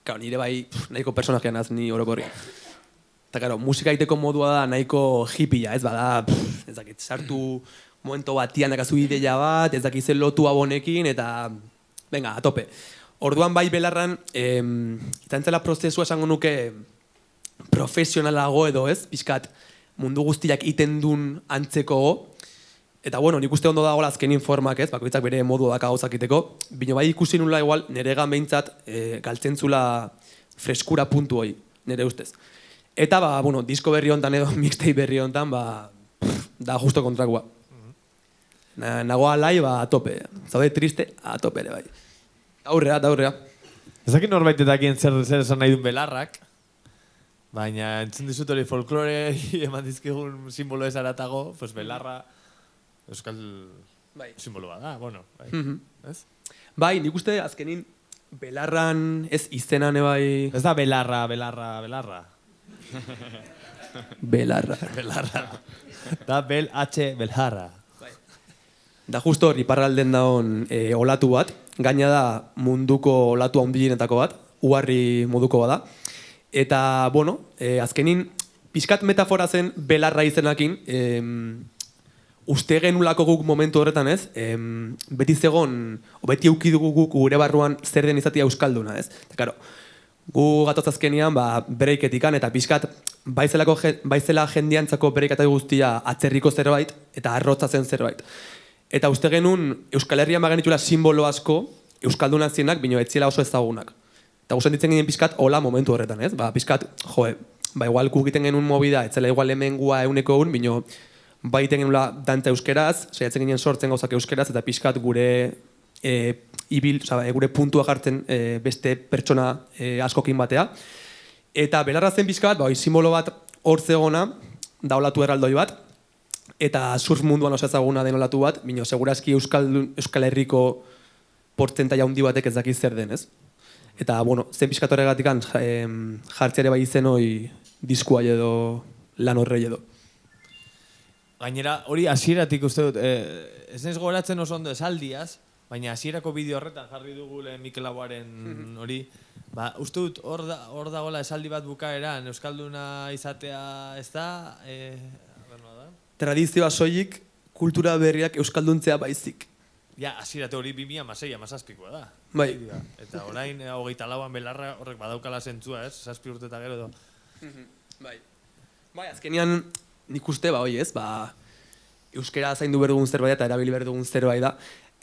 Claro, nire bai nahiko personajean az ni orokorri. Eta claro, musika egiteko modua da nahiko hippia, ez bada, ez dakit, sartu momento batian dakazu ideia bat, ez dakit zen lotu abonekin, eta venga, a tope. Orduan bai belarran, itantzela prozesua esango nuke profesionalago edo ez, pixkat mundu guztiak iten dun antzeko. Eta bueno, nik uste ondo dagoela azkenin formak ez, bakoitzak bere modu daka gauzak iteko. Bino bai ikusi nula igual, neregan behintzat galtzen zula freskura puntu hoi, nire ustez. Eta ba, bueno, disko berri hontan edo mixtape berri hontan, ba, da justo kontrakoa. Nagoa lai, ba, a tope. Zaude triste, a tope ere bai. Aurrea. Ezakin norbaitetakien zer esan nahi duen belarrak, baina entzun dizut hori folklore eman dizkigun simbolo ez aratago, pues belarra euskal simboloa da, bueno, bai. Ez? Bai, nik uste azkenin belarran ez izenan bai... Ez da belarra. Belarra. Belarra. Da belarra. Da justo hor, iparralden daun olatu bat, gaina da munduko olatu handienetako bat, uharri moduko bada. Eta, bueno, azkenin, pixkat metafora zen belarra izenakin, uste genulako guk momentu horretan ez, beti zegon, o beti eukidugu guk gure barruan zer den izatea euskalduna ez. Eta, karo, gu gatoz azkenian, ba, breiketikan, eta pixkat, baizela jendiantzako breiketatu guztia atzerriko zerbait, eta arrotza zen zerbait. Eta uste genuen Euskal Herrian bagenitula simbolo asko, Euskaldunak zienak, bino etziela oso ezagunak. Eta guztien ditzen ginen pixkat, hola momentu horretan, ez? Ba, pixkat, ba, igual kukiten genuen movida, etzela igual hemengua euneko egun, bino baiten genula dantza euskeraz, saiatzen ginen sortzen gauzak euskeraz, eta pixkat gure gure puntua jartzen beste pertsona askokin batea. Eta belarra zen pixkat, ba, simbolo bat hor zegona, da olatu erraldoi bat, eta surf munduan oso ezaguna den olatu bat, bino segurazki Euskal Herriko portzentaia handi batek ez dakiz zer den, ez? Eta, bueno, zen pixkat horregatik jartzeare bai izen hoi diskua edo lan horrei edo. Gainera, hori hasieratik uste dut, ez naiz gogoratzen oso ondo esaldiaz, baina hasierako bideo horretan jarri dugu Mikel Laboaren hori, ba, uste dut hor dagoela esaldi bat bukaeran, Euskalduna izatea ez da, Tradizioa soilik, kultura berriak euskalduntzea baizik. Ja, hasierate hori 2016-17koa da. Bai. Eta orain, 24an belarra horrek badaukala zentzua, ez? 7 urte eta gero edo. Bai. Bai, azkenean nik uste, ba, ez, ba, euskera zaindu behar dugun zerbait eta erabili behar dugun zerbait da.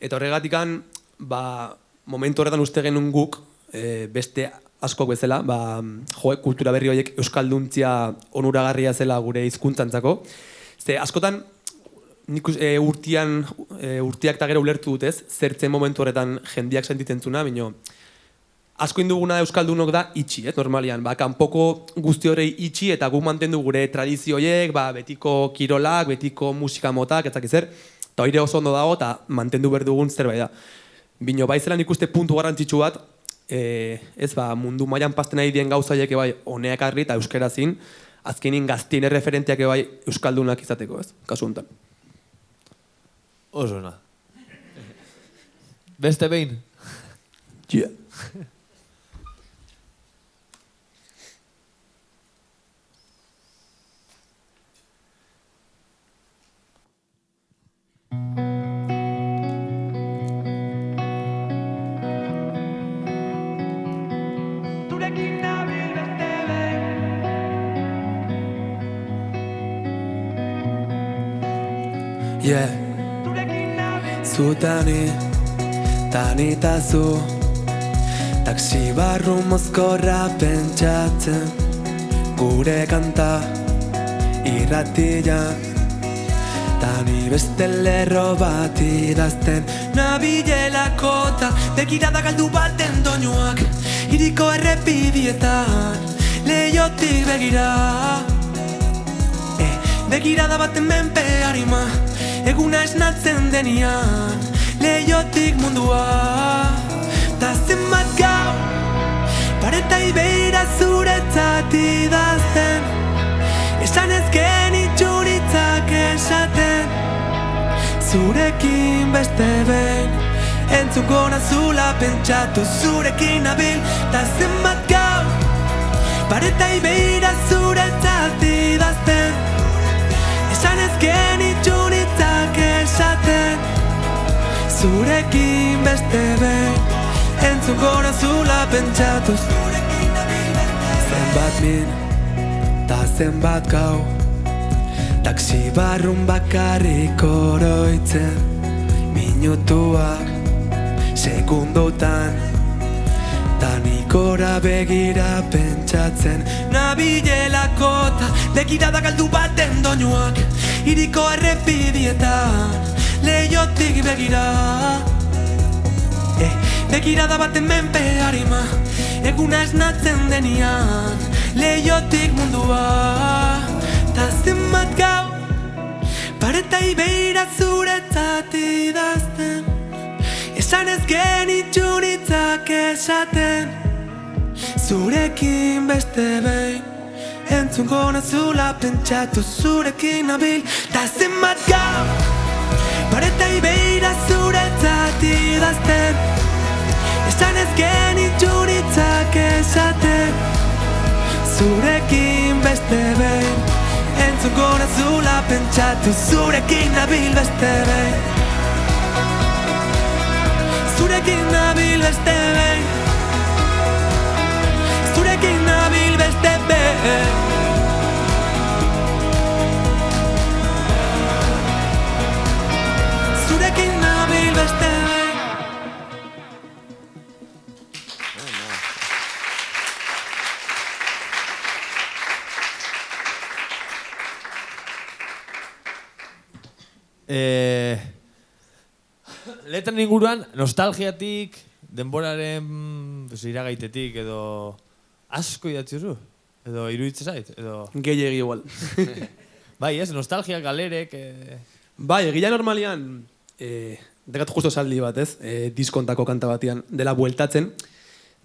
Eta horregatikan, ba, momentu horretan uste genuen guk, beste askok bezala, ba, kultura berri horiek euskalduntzia onuragarria zela gure hizkuntzantzako. Ze, askotan, nik urtiak eta gero ulertu dut ez, zertzen momentu horretan jendiak sentitzen zuna, bino, asko induguna euskaldunok da itxi, ez, normalian. Ba, kanpoko guzti horrei itxi eta guk mantendu gure tradizioiek, ba, betiko kirolak, betiko musika motak, ezak ezer, eta hori oso ondo dago eta mantendu behar dugun zerbait da. Bino, bai zelan ikuste puntu garrantzitsu bat, ez, ba, mundu mailan pazten nahi dien gauzaiek bai honeak arri eta euskerazin, azkenin gaztien erreferenteak bai euskaldunak izateko, ez, kasu honetan. Oso na. Beste behin? Yeah. Yeah. Zutani, tani ta zu, taksi barru mozkorra pentsatzen, gure kanta irratian, tani beste lerro bat idazten, nabielakota, begirada galdu baten doinuak, hiriko errepidietan, leiotik begira. Begirada baten menpe harima, eguna esnatzen denian, leiotik mundua. Ta zenbat gau, paretai beira zuretzat idazten, esan ezken itxuritzak esaten, zurekin beste behin, entzuko nazula pentsatu zurekin nabil. Ta zenbat gau, paretai beira zuretzat idazten, esan ezken itxuritzak esaten, zurekin beste behin, entzuko nazula pentsatuz. Zenbat min, ta zenbat gau, taksi barrun bakarrik oroitzen, minutuak, segundotan, tanikora begira pentsatzen, nabielakota, begirada galdu baten doinuak, hiriko errepidietan, leiotik begira. Begirada baten menpe harima, eguna esnatzen denian, leiotik mundua. Ta zenbat gau, paretai beira zuretzat idazten, esan ezken itxuritzak esaten, zurekin beste behin, entzungo nazula pentsatu zurekin nabil. Ta zenbat gau, paretai beira zuretzat idazten, esan ezken itxuritzak esaten, zurekin beste behin, entzungo nazula pentsatu zurekin nabil beste behin. Zurekin nabil beste behin, zurekin nabil beste behin. Zurekin nabil beste behin. Letren inguruan, nostalgiatik, denboraren iragaitetik, edo asko idatzi zu? Edo iruditzen zait? Edo... Gehiegi igual. Bai, ez, nostalgia, galerek... Bai, egia normalian, dekat justo saldi bat, ez? Diskontako kanta batian, dela bueltatzen,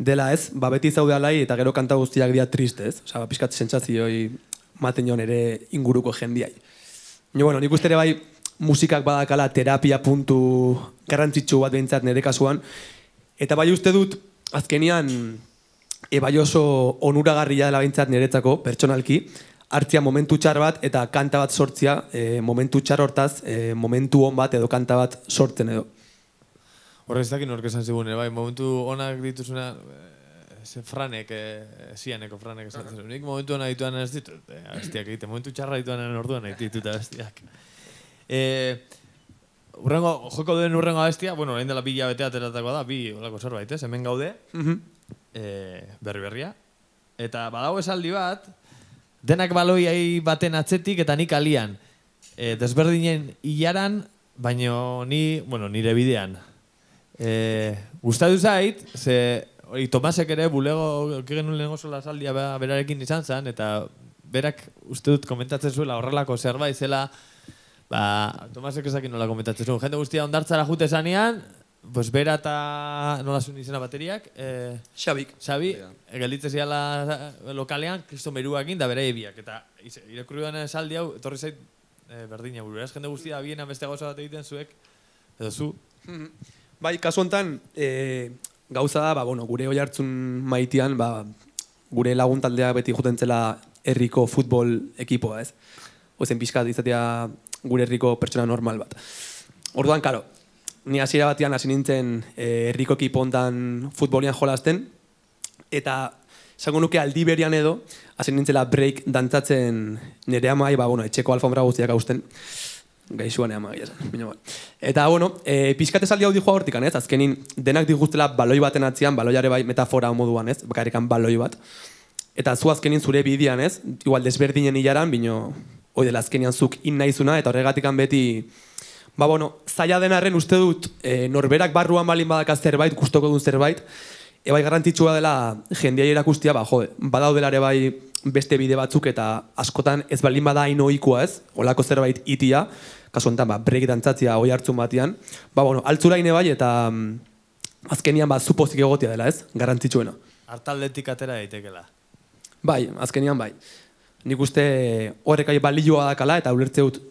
dela ez, beti zaude alai eta gero kanta guztiak dira triste, ez? Osa, pixkat sentsazioi maten joan ere inguruko jendiai. Bueno, nik uste ere bai, musikak badakala terapia puntu garrantzitsu bat behintzat nire kasuan. Eta bai uste dut, azkenian, bai oso onuragarria dela behintzat niretzako, pertsonalki, hartzia momentu txar bat eta kanta bat sortzia, momentu txar hortaz, momentu on bat edo kanta bat sortzen edo. Horrez dakin horrek esan zigun, bai, momentu onak dituzuna, Franek, Sianeko Franek esan zigun. Nik momentu onak dituan ez ditut, abestiak egite, momentu txarra dituan orduan ditut abestiak. Joko duen urrengo abestia, bueno, orain dela 2 hilabete ateratako da, 2 olako zerbait, ez? Hemen gaude, berria. Eta badago esaldi bat, denak baloiai baten atzetik eta nik alian. Desberdinen hilaran, baino nire bidean. Gustatu zait, ze Tomasek ere bulego genuen lehenko zola saldia berarekin izan zen, eta berak uste dut komentatzen zuela horrelako zerbait zela, Tomasek ezakin nola komentatzen zuen. Jende guztia ondartzara jute zanean, pues bera eta nola zuen izena bateriak? Xabi, gelditzen ziala lokalean, kriston beruakin da bera ebiak. Eta irakurri duan esaldi hau, etorri zait berdina buru. Jende guztia bien beste gauza bat egiten zuek, edo zu. Bai, kasu honetan, gauza da, gure Oiartzun maitian, gure laguntaldeak beti juten zela herriko futbol ekipoa, ez? Ozen pixkat izatea gure herriko pertsona normal bat. Orduan, karo, ni hasiera batean hasi nintzen herriko ekipo hontan futbolian jolasten, eta esango nuke aldi berian edo, hasi nintzela break dantzatzen nire amai, etxeko alfombra guztiak hausten. gaixuan ean magia esan. Eta, bueno, pixkat esaldi hau dijoa hortikan, ez? Azkenin, denak diguztela baloi baten atzian, baloiare bai metafora moduan, ez? Bakarrikan baloi bat. Eta zu azkenin zure bidean, ez? Igual desberdinen hilaran, bino, hoi dela azkenian zuk naizuna, eta horregatikan beti, zaila denarren uste dut, norberak barruan balin badaka zerbait, gustoko duen zerbait, bai garrantzitsua dela jendea erakustia, badaudelare bai beste bide batzuk eta askotan ez balin bada hain ohikoa, ez? Olako zerbait itia, kasu honetan, break dantzatzia oi hartzun batean, altzuraine bai eta azkenian zupozik egotia dela, ez? Garrantzitsuena. Hartaldetik atera daitekela. Bai, azkenian bai. Nik uste horrek balioa dakala eta ulertze dut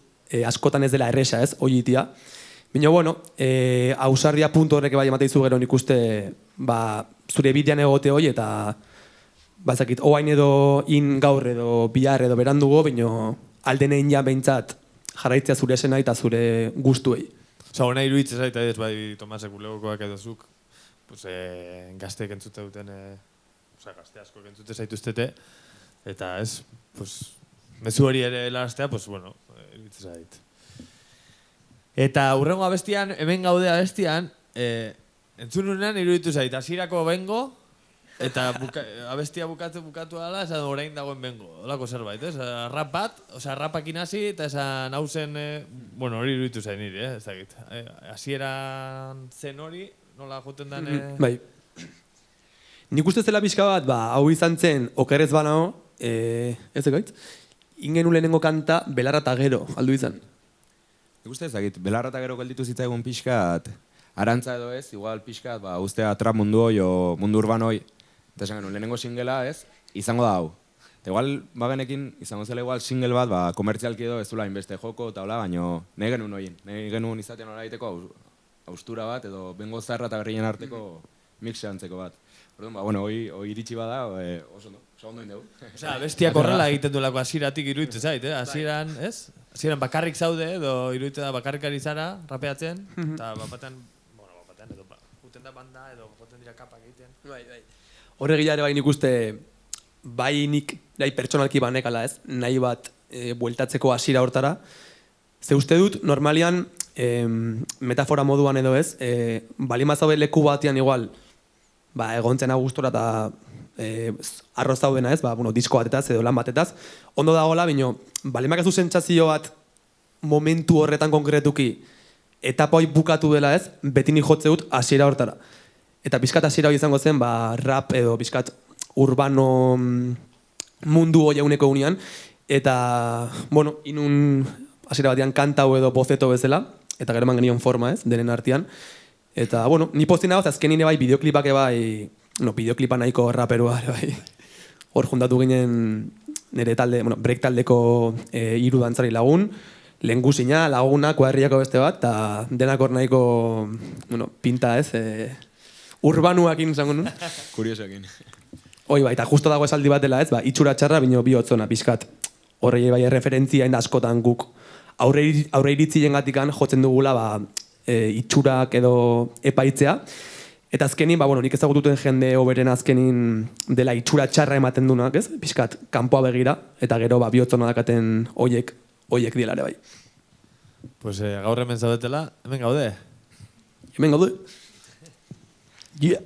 askotan ez dela erresa, ez? Hoi itia. Bino, ausardia puntu horrek bai emateizu gero nik uste zure bidean egote hoi eta bazakit, oain edo in gaur edo bihar edo berandugo, bino aldenein ja behintzat jarraitzea zure esena eta zure gustuei. Osa, hona iruditzen zaita ez, bai Tomasek ulegokoak edo zuk, gazteek entzute duten, gazte asko entzute zaituztete, eta ez, mezu hori ere laraztea, iruditzen zait. Eta hurrengo abestian, hemen gaude abestian, entzununean iruditu zait, hasierako bengo, eta abestia bukatu ala, esan orain dagoen bengo, olako zerbait, ez? Rap bat, rapakin hasi, eta esan hau zen, hori iruditu zain niri, ez dakit. Hasieran zen hori, nola joten den... Bai. Nik uste zela pixka bat, hau izan zen, okerrez banao, ez egaitz, ingen lehenengo kanta, belarra eta gero, aldu izan. Nik uste ezagit, belarra eta gero gelditu zitzaigun pixkat, arantza edo ez, igual pixkat, ustea trap mundu hoi o mundu urban hoi, eta esan genuen, lehenengo singela ez, izango da hau. Eta igual, bagenekin, izango zela igual single bat, komertzialki edo ez zula inbeste joko eta hola, baino nahi genuen hoien. Nahi genuen izatean hori egiteko austura bat, edo bengo zarra eta berrien arteko mixeantzeko bat. Orduan, hoi iritsi bada, oso ondo indegu. Bestiak horrela egiten duelako hasieratik iruditzen zait, hasieran, ez? Hasieran bakarrik zaude, edo iruditzen da bakarrikari zara, rapeatzen, eta bapatean, edo juten da banda, edo joten dira kapak egiten. Horregilare bai nik uste, bai nik pertsonalki banekala, ez? Nahi bat bueltatzeko hasiera hortara. Ze uste dut, normalian, metafora moduan edo ez, balima zaude leku batean igual, egontzen agustora eta arroz zaudena ez, disko batetaz edo lan batetaz, ondo dagoela, bino, balimak ez du sentsazio bat momentu horretan konkretuki etapa hoi bukatu dela ez, beti nik jotze dut hasiera hortara. Eta pixkat hasiera hoi izango zen, rap edo pixkat urbano mundu hoi eguneko unian, eta, inun hasiera batean kantau edo bozeto bezala, eta gero eman genion forma ez, denen artean. Eta, ni pozten dagoz, azkenin bai, bideoklipak bai, bideoklipa nahiko raperua, bai. Hor juntatu ginen nire talde, break taldeko hiru dantzari lagun, lehengusina, laguna, kuadriako beste bat, eta denak hor nahiko, pinta ez, urbanuakin zango nun. Kuriosoekin. Hoi bai, eta justo dago esaldi bat dela ez, itxura txarra, bino bihotzona, pixkat. Horrei bai referentzia inda askotan guk aurre iritzi jengatikan jotzen dugula, itxurak edo epaitzea. Eta azkenin, nik ezagututen jende oberen azkenin dela itxura txarra ematen dunak, ez? Pixkat, kanpoa begira, eta gero bihotzona dakaten oiek dielare bai. Pues gaur hemen zaudetela, hemen gaude? Hemen gaude? Yeah.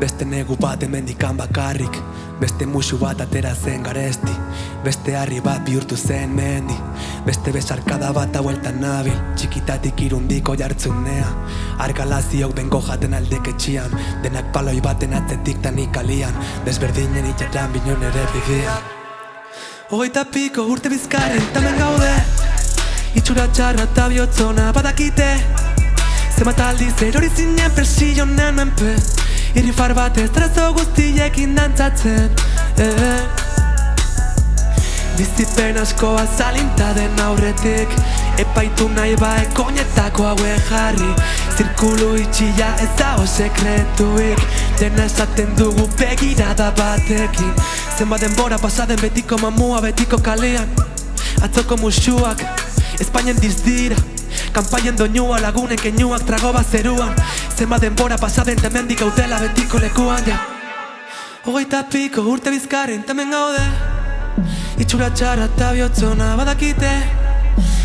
Beste negu bat emendikan bakarrik, beste musu bat atera zen garesti, beste harri bat bihurtu zen mendi, beste besarkada bat haueltan nabil, txikitatik irundiko jartzunea, argalaziok bengo jaten aldeketxian, denak paloi baten atzetik tanik alian, desberdinen itxarran binon ere bidean. Hogeita piko urte bizkarren tamen gaude, itxura txarra eta bihotzona badakite, zenbat aldiz erori zinen presionen menpe, irrifar batez trazo guztiekin dantzatzen. Bizipen asko azalinta den aurretik, epaitu nahi koinetako haue jarri, zirkulu itxia ez dago sekretuik, dena esaten dugu begirada batekin, zenbat denbora pasaden betiko mamua betiko kalean, atzoko musuak Espainian dizdira Kampaien doinua lagunen keinuak trago bat zeruan Zenba denbora pasaden temendik gaudela betiko lekuan ja. Hogeita piko urte bizkaren temen gaude Itxura txarra eta bihotzona badakite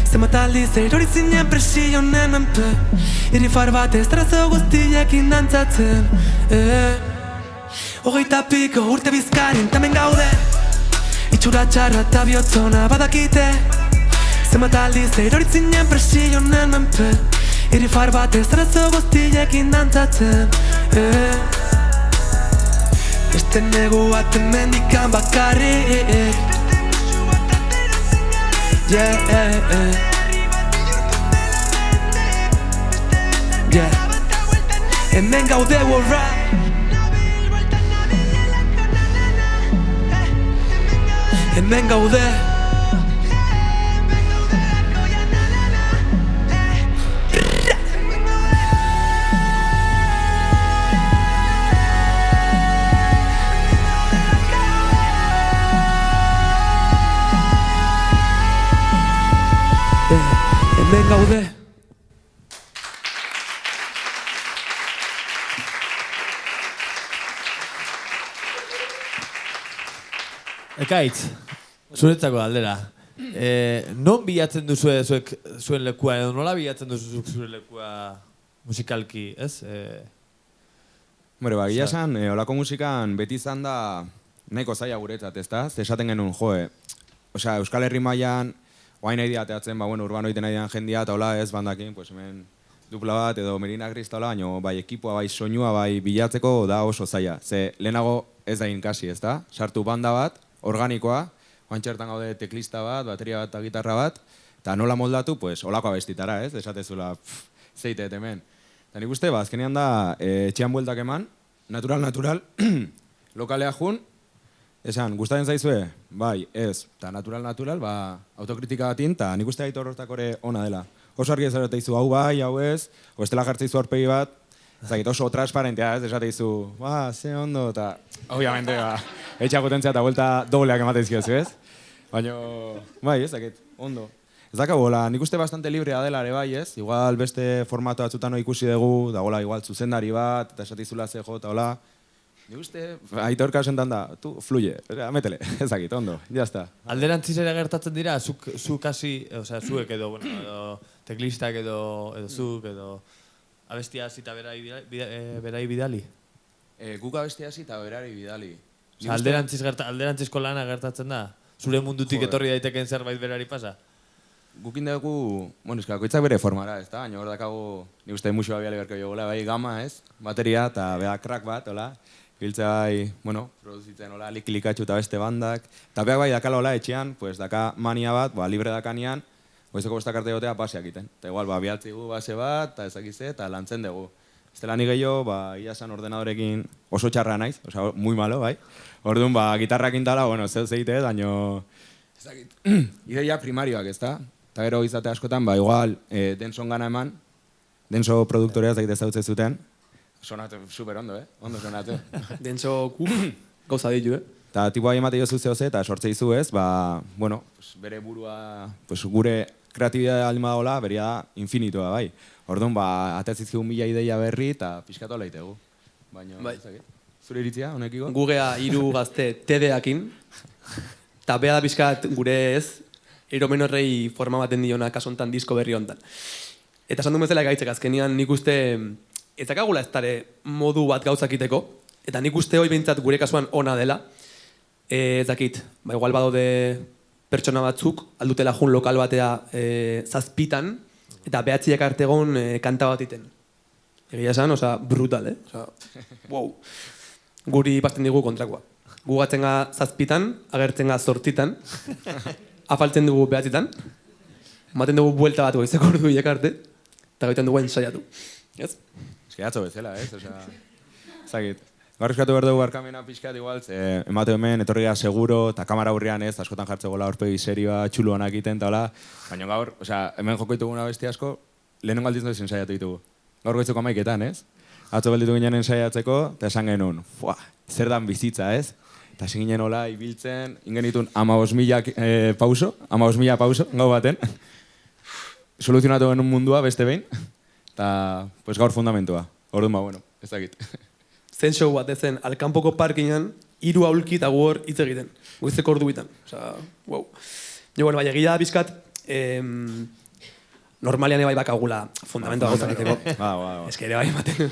Zenbat aldiz erori zinen presionen menpe Irrifar batez trazo guztiekin dantzatzen Hogeita piko urte bizkaren temen gaude Itxura txarra eta bihotzona badakite Zenbat aldiz erori zinen presionen menpe Irrifar batez trazo guztiekin dantzatzen Beste negu bat emendikan bakarrik Yeah. Hemen gaude horra Hemen gaude Hemen gaude Ekaitz, zuretzako aldera. Non bilatzen duzue zuen lekua edo nola bilatzen duzu zure lekua musikalki, ez? Hombre, gila esan, olako musikan beti izan da nahiko zaila guretzat, ezta? Esaten genuen, osea, Euskal Herri mailan oain nahi diateatzen, urbano egiten nahi dian jendia, eta hola ez, bandakin, pues hemen dupla bat edo Merina Gris taula, baina bai ekipoa, bai soinua, bai bilatzeko da oso zaila. Ze lehenago ez da inkasi, ezta? Sartu banda bat, organikoa, oantxertan gaude teklista bat, bateria bat eta gitarra bat, eta nola moldatu, pues, olako abestitara, ez? Esatezula, zeite hemen. Eta nik uste, azkenean da, etxean bueltak eman, natural, lokalea jun, esan, gustatzen zaizue? Bai, ez, eta natural, autokritika batin, eta nik uste gaitu horretak ore ona dela. Oso argi ezarete izu, hau bai, hau ez, o estela jartzeizu aurpegi bat, ezagit oso transparentea, ez, esate izu, ze ondo, eta, obviamente, etxakutentzia eta vuelta dobleak emateizkiozu, ez? Baina, bai, ezakit, ondo. Ez dakago, nik uste bastante librea dela ere bai, ez? Igual beste formato batzutan ikusi dugu, da gola igual zuzendari bat, eta esatizula zeho, eta hola. Nik uste, aitorka sentan da, tu, fluye, metele, ezakit, ondo, jazta. Alderantziz ere gertatzen dira, zuk hasi, osea, zuek edo, edo teklistak edo zuk edo abestia hasi eta berai bidali? Guk abestia hasi eta berari bidali. Alderantzizko lana gertatzen da? Zure mundutik etorri daiteken zerbait berari pasa? Gukin dugu, koitzak bere formara, ez da? Baina hor dakago, nik uste musua biali berko jogola, bai gama, ez? Bateria eta beha crack bat, hola? Biltza bai, produzitzen hola, likilikatxu eta beste bandak. Eta beak bai dakala hola etxean, pues daka mania bat, libre dakanian, goizeko bostak arte gotea paseak iten. Eta igual, bialtzi gu base bat, eta ezakize, eta lantzen dugu. Ez dela ni gehiago, ia esan ordenadorekin oso txarra naiz, osea, muy malo, bai. Orduan, gitarrak intala, zeu zeite, daño... Ezakit, ideia primarioak, ez da? Eta gero izate askotan, igual, Denson gana eman, Denso produktorea ez dakit ezautzen zuten. Sonatu super ondo, ondo sonatu. Denso gauza ditu, Eta tipua emate jozu zehoze eta sortze izu ez, bere burua, gure kreatibidea alima daola, beria da infinitua, bai. Orduan, atezizkigu 1000 ideia berri eta pixkatu ala itegu. Baina, zure iritzia, honekiko? Gugea 3 gazte TD-akin, eta beha da pixkat gure ez, eromenorrei forma baten diona kasontan disko berri hontan. Eta esan du bezala gaitzek, azkenian nik uste ez dakagula ez dara modu bat gauzakiteko, eta nik uste hoi behintzat gure kasuan ona dela. Ez dakit, igual badaude pertsona batzuk, aldutela jun lokal batea zazpitan, eta behatziak artegon kanta bat iten. Egia esan, brutal, wow. Guri pasten digu kontrakoa. Gu gatzen ga zazpitan, agertzen ga 8 afaltzen dugu behatzitan, maten dugu buelta bat goizeko ordu arte, eta gaitan dugu ensaiatu. Ez? Eski atzo bezala, ez? Zagit. Gaur eskatu behar dugu barkamena pixkat igual, emate hemen, etorri gara seguro, eta kamara aurrean ez, askotan jartze gola aurpegi serioa, txuluanak egiten, eta hola. Baina gaur, hemen joko dituguna besti asko, lehenengo aldiz noiz ensaiatu ditugu. Gaur goitzeko 11etan, ez? Atzo gelditu ginen ensaiatzeko, eta esan genuen, zer dan bizitza, ez? eta hasi ginen hola ibiltzen, ingenitun 15.000 pauso, gau baten. Soluzionatu genuen mundua beste behin, eta pues, gaur fundamentua. Orduan bueno, ez dakit. Zen show bat ezen, alkanpoko parkinan, 3 aulki eta gu hor hitz egiten. Goizeko ordu bitan. Osa, wow. Jo, bueno, bai, egia da bizkat, normalian bai bakagula fundamentua gauzak egiteko. Ez que ere bai ematen.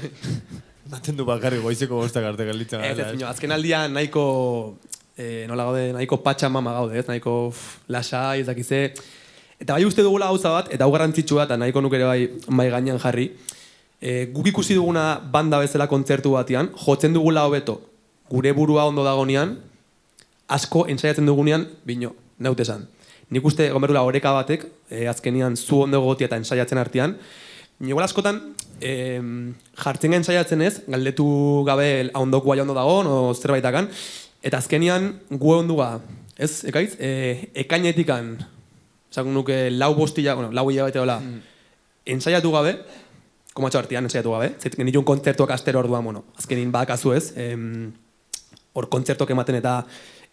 Maten du bakarri goizeko bostak arte gelditzen. Azken aldian nahiko, nola gaude, nahiko patxamama gaude, ez? Nahiko lasai, ez dakize. Eta bai uste dugula gauza bat, eta hau garrantzitsua, eta nahiko nuk ere bai gainean jarri. Guk ikusi duguna banda bezala kontzertu batean, jotzen dugula hobeto, gure burua ondo dagonean, asko ensaiatzen dugunean, bino, neut esan. Nik uste, gomerula, oreka batek, azkenian zu ondo gotia eta ensaiatzen artean, niola askotan, jartzen gain ensaiatzen ez, galdetu gabe ondoko bai ondo dagoen, o zerbaitakan, eta azkenian gu onduga, ez, ekaitz, ekainetikan, esan nuke lau hilabete hola, ensaiatu gabe, komatxo artean ensaiatu gabe, genituen kontzertuak astero orduan, bueno, azkenin badakazu ez, hor kontzertuak ematen eta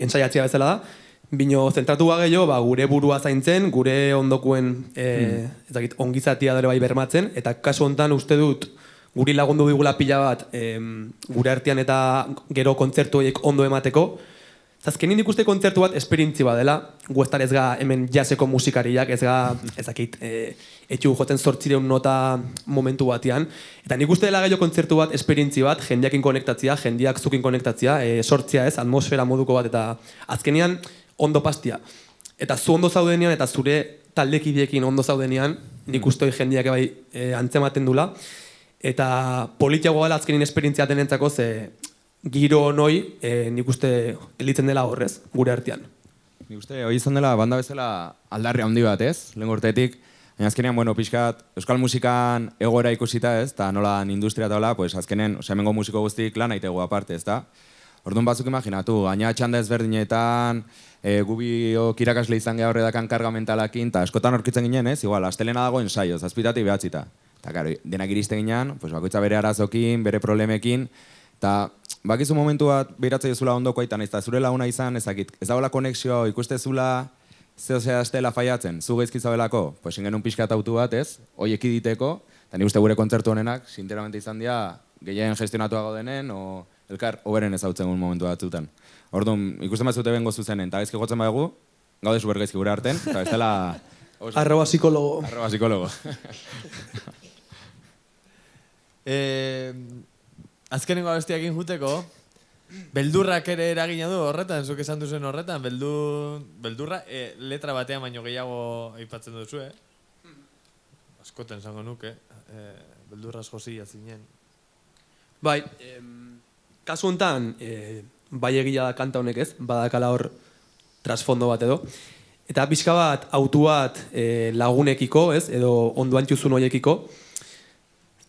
ensaiatzea bezala da, bino zentratu gehiago, gure burua zaintzen, gure ondokuen ongizatia dara bai bermatzen, eta kasu honetan uste dut, guri lagundu digula pila bat, gure artean eta gero kontzertu horiek ondo emateko, Azkenin ikuste kontzertu bat esperientzi bat dela, gu ez ga hemen jaseko musikariak, ez dakit, etxu jotzen 800 nota momentu batean. Eta nik uste dela gehiago kontzertu bat esperientzi bat, jendeakin konektatzia, jendeak zukin konektatzia, sortzia ez, atmosfera moduko bat, eta azkenian ondo pastia. Eta zu ondo zaudenean, eta zure taldekidiekin ondo zaudenean, nik uste jendeak bai antzematen dula. Eta politiagoa dela azkenin esperientzia denentzako, ze giro noi, nik uste elitzen dela horrez, gure artean. Nik uste, hori izan dela, banda bezala aldarri handi bat, ez? Lehen urtetik, baina azkenean, bueno, pixkat, euskal musikan egoera ikusita, ez? Ta nola industria eta hola, pues azkenen, hemengo musiko guztik lan aitegu aparte, ez da? Orduan batzuk imaginatu, gaina txanda ezberdinetan, gubiok irakasle izan geha horredakan karga mentalakin, eta askotan aurkitzen ginen, ez? Igual, astelena dago ensaio, zazpitatik behatzita. Eta, karo, denak iristen ginen, pues, bakoitza bere arazokin, bere problemekin, eta bakizu momentu bat behiratzea zula ondoko aitan, ez da zure laguna izan, ez dagoela konexioa, ikuste zula zehozea astela faiatzen, zu geizki zabelako, pues ingen un pixkat autu bat, ez, hoiek iditeko, eta nik uste gure kontzertu honenak, sinceramente izan dira, gehien gestionatuago denen, o elkar hoberen ezautzen un momentu batzutan. Orduan, ikusten bat zute bengo zuzenen, eta gaizki jotzen badagu, gaude super gaizki gure arten, eta ez dela... Arroba psikologo. Arroba psikologo. Azkenengo abestiakin juteko, beldurrak ere eragina du horretan, zuk esan duzen horretan, beldurra letra batean baino gehiago aipatzen duzu, askoten zango nuke, beldurraz josila zinen. Bai, kasu honetan, bai egia da kanta honek ez, badakala hor trasfondo bat edo, eta pixka bat, autu bat lagunekiko, ez, edo onduan txuzun horiekiko,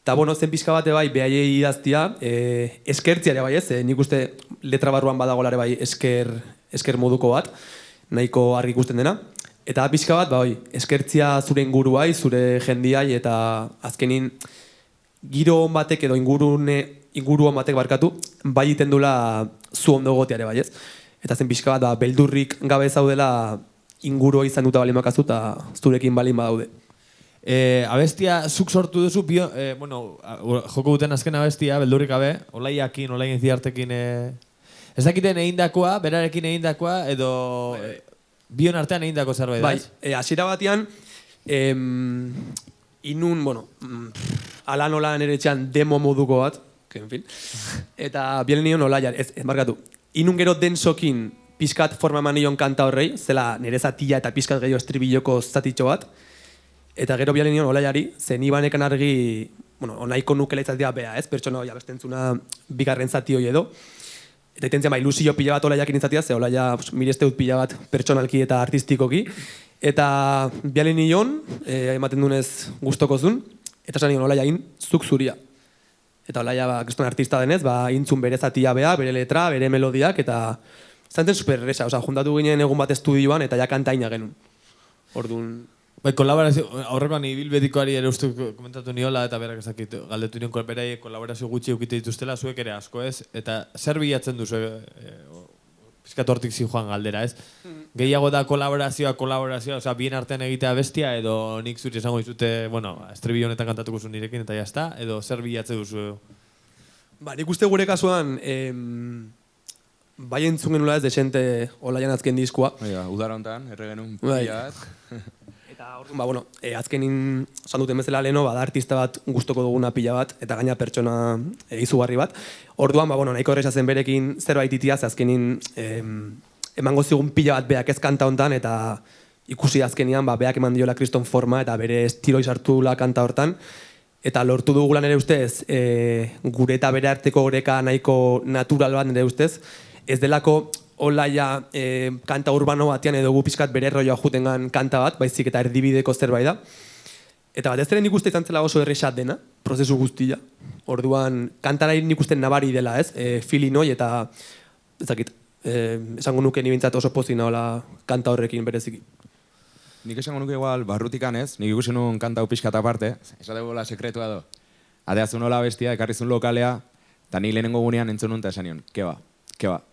eta bueno, zen pixka bate bai, behaiei idaztia, eskertziare bai ez, nik uste letra barruan badagolare bai esker moduko bat, nahiko argi ikusten dena. Eta pixka bat, bai, eskertzia zure inguruai, zure jendiai, eta azkenin giro on batek edo inguru on batek barkatu, bai iten dula zu ondo goteare bai ez. Eta zen pixka bat, beldurrik gabe zaudela ingurua izan duta balin makazu, eta zurekin balin badaude. Abestia zuk sortu duzu, joko duten azken abestia, beldurrik gabe, olaiakin, olaien ziartekin, ez dakiten egindakoa, berarekin egindakoa, edo bion artean egindako zerbait, bai, hasiera batean, ala nola nire etxean demo moduko bat, en fin, eta bielen nion olaian, markatu, inun gero densokin pizkat forma eman nion kanta horrei, zela nire zatila eta pizkat gehiago estribilloko zatitxo bat, eta gero bialen nion olaiari, zen ibanekan argi, onaiko nukela izatea beha, ez? Pertsona hori abestentzuna bigarren zati hori edo. Eta itentzen ilusio pila bat olaiakin izatea, ze olaia mireste dut pila bat pertsonalki eta artistikoki. Eta bialen nion, ematen dunez guztokozun, eta esan nion olaia zuk zuria. Eta olaia kriston artista denez, intzun bere zatia beha, bere letra, bere melodiak, eta zantzen superresa, juntatu ginen egun bat estudioan, eta ja kantaina genuen. Orduan... Bai, kolaborazio, aurrekoan ibilbedikoari ere uste komentatu niola, eta berak ezakit, galdetu nion berai kolaborazio gutxi eukite dituztela, zuek ere asko ez, eta zer bilatzen duzu pizkat hortik zijoan galdera, ez? Gehiago da kolaborazioa, osea, bien artean egitea bestia, edo nik zuri esango dizute, bueno, estribillo honetan kantatuko zu nirekin eta jazta, edo zer bilatze duzu? Ba, nik uste gure kasuan, bai entzun genula ez desente Olaian azken diskoa. Udara honetan, erregenun Bai. pila bat. Eta orduan, ba, bueno, azkenin esan duten bezala leheno, da artista bat gustoko duguna pila bat, eta gaina pertsona izugarri bat. Orduan, ba, bueno, nahiko horreza zen berekin zerbait itiaz, azkenin emango zigun pila bat beak ez kanta hontan, eta ikusi azkenian, ba, beak eman diola kriston forma, eta bere estilo izartula kanta hortan, eta lortu dugu lan ere ustez, gure eta bere arteko oreka nahiko natural bat nire ustez, ez delako Olaia kanta urbano batean edo gu pixkat bere rolloa jutengan kanta bat, baizik eta erdibideko zerbait da. Eta batez ere nik uste izan zela oso errexat dena, prozesu guztia. Orduan, kantara nik uste nabari dela, ez? Feeling hoi eta, ezakit, esango nuke nibintzat oso pozik nahola kanta horrekin bereziki. Nik esango nuke igual barrutikan ez, nik ikusi nuen kanta hau pixkat aparte, esateko la sekretua do. Adeazun hola bestia, ekarrizun lokalea, eta ni lehenengo gunean entzun nuen eta esan nion, keba,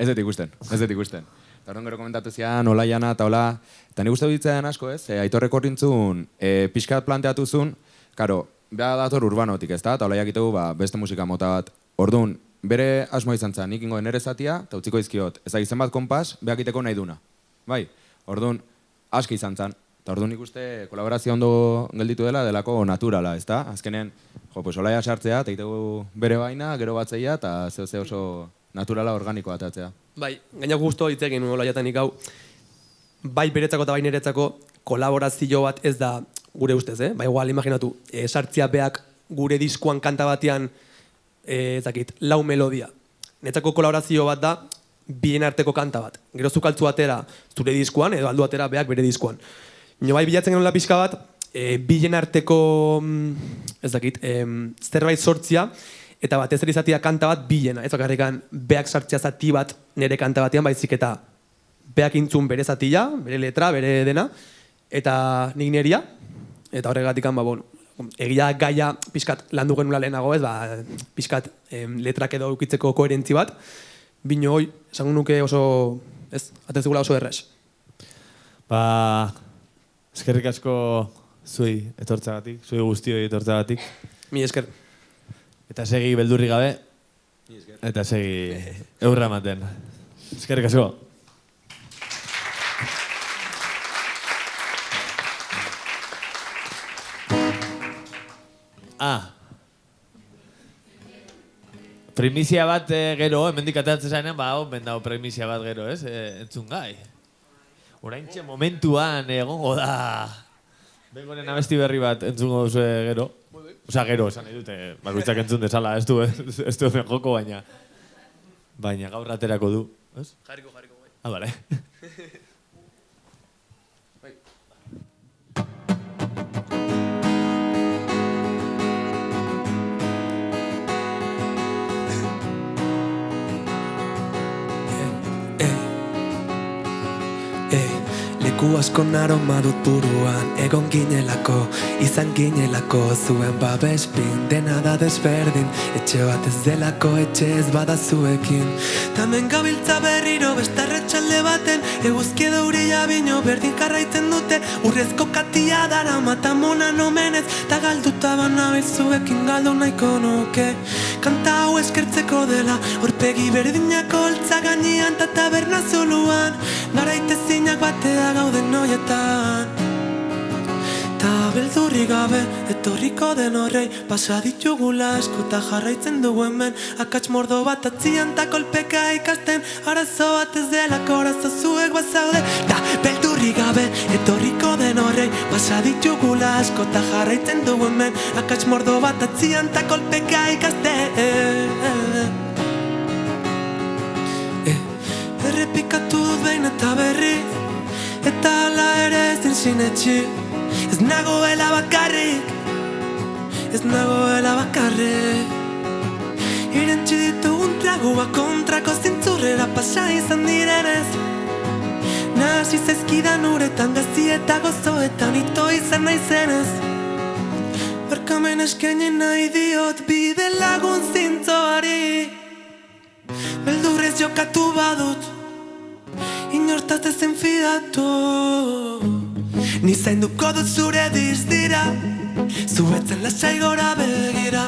ez dut ikusten. Eta horren gero komentatu zian, Olaiana eta hola, eta nik uste ditzen asko ez, Aitorrek horrintzun, pixkat planteatu zuen, karo, beha dator urbanotik ez da, eta Olaiak itegu beste musika mota bat. Orduan, bere asmo izan zen, nik ingoen ere zatia, eta utziko izkiot, ezagizen bat kompas, behak iteko nahi duna. Bai, orduan, aski izan zen. Eta orduan ikuste kolaborazio ondo gelditu dela, delako naturala, ez da? Azkenen, pues Olaia sartzea, eta itegu bere baina, gero batzeia, eta zeo oso naturala organikoa atatzea. Bai, gaina guztu hitz egin Olaiatanik hau, bai beretzako eta bai niretzako kolaborazio bat ez da gure ustez, Ba, igual, imaginatu, sartzia beak gure diskoan kanta batean, ezakit, lau melodia. Netzako kolaborazio bat da, bien arteko kanta bat. Gero zuk altzu atera zure diskoan, edo aldu atera beak bere diskoan. Nio bai bilatzen genuen pixka bat, bien arteko, ezakit, zerbait sortzia, eta batez ere izatea kanta bat bilena, ez bakarrikan beak sartzea zati bat nire kanta batean, baizik eta beak intzun bere zatia, bere letra, bere dena, eta nik neria, eta horregatik ba, bueno, egia gaia pixkat landu genula lehenago ez, pixkat letrak edo ukitzeko koherentzi bat, bino hoi, esango nuke oso, ez, atentzigula oso errez. Ba, eskerrik asko zui etortzagatik, zui guztioi etortzagatik. Mi esker. Eta segi beldurri gabe, eta segi eurra ematen. Eskerrik asko. Primizia bat gero, hemendik ateratzen zainen, bendau primizia bat gero, ez? Entzun gai. Oraintxe momentuan egongo da. Bengoren abesti berri bat entzungo duzu gero. Osa, gero, esan nahi dute, bakoitzak entzun dezala, ez du hemen joko, baina gaur aterako du, ez? Jarriko, bai. Bale. Leku asko aroma dut buruan, egon ginelako, izan ginelako, zuen babespin, dena da desberdin, etxe bat ez delako, etxe ez bada zuekin. Tamen gabiltza berriro bestarretxalde baten, eguzki edo urila bino berdin jarraitzen dute, urrezko katia dara matamona nomenez, ta galduta banabil zuekin galdu nahiko nuke. Kanta hau eskertzeko dela, horpegi berdinako holtza gainean ta taberna zuluan, garaitezinak batea gauden noietan. Ta beldurri gabe, etorriko den horrei, pasa ditugula asko ta jarraitzen dugu hemen, akats mordo bat atzian ta kolpeka ikasten, arazo bat ez delako arazo zuek bazaude. Ta beldurri gabe, etorriko den horrei, pasa ditugula asko ta jarraitzen dugu hemen, akats mordo bat atzian ta kolpeka ikasten. Errepikatu dut behin eta berri, eta ala ere ezin sinetxi. Ez nagoela bakarrik, irentxi ditugun tragua kontrako zintzurrera pasa izan direnez. Nahasi zaizkidan uretan gazi eta gozoetan ito izan naizenez. Barkamen eskaini nahi diot bide lagun zintzoari, beldurrez jokatu badut, bataz ezen fidatu. Ni zainduko dut zure dizdira, zuetzen lasai gora begira.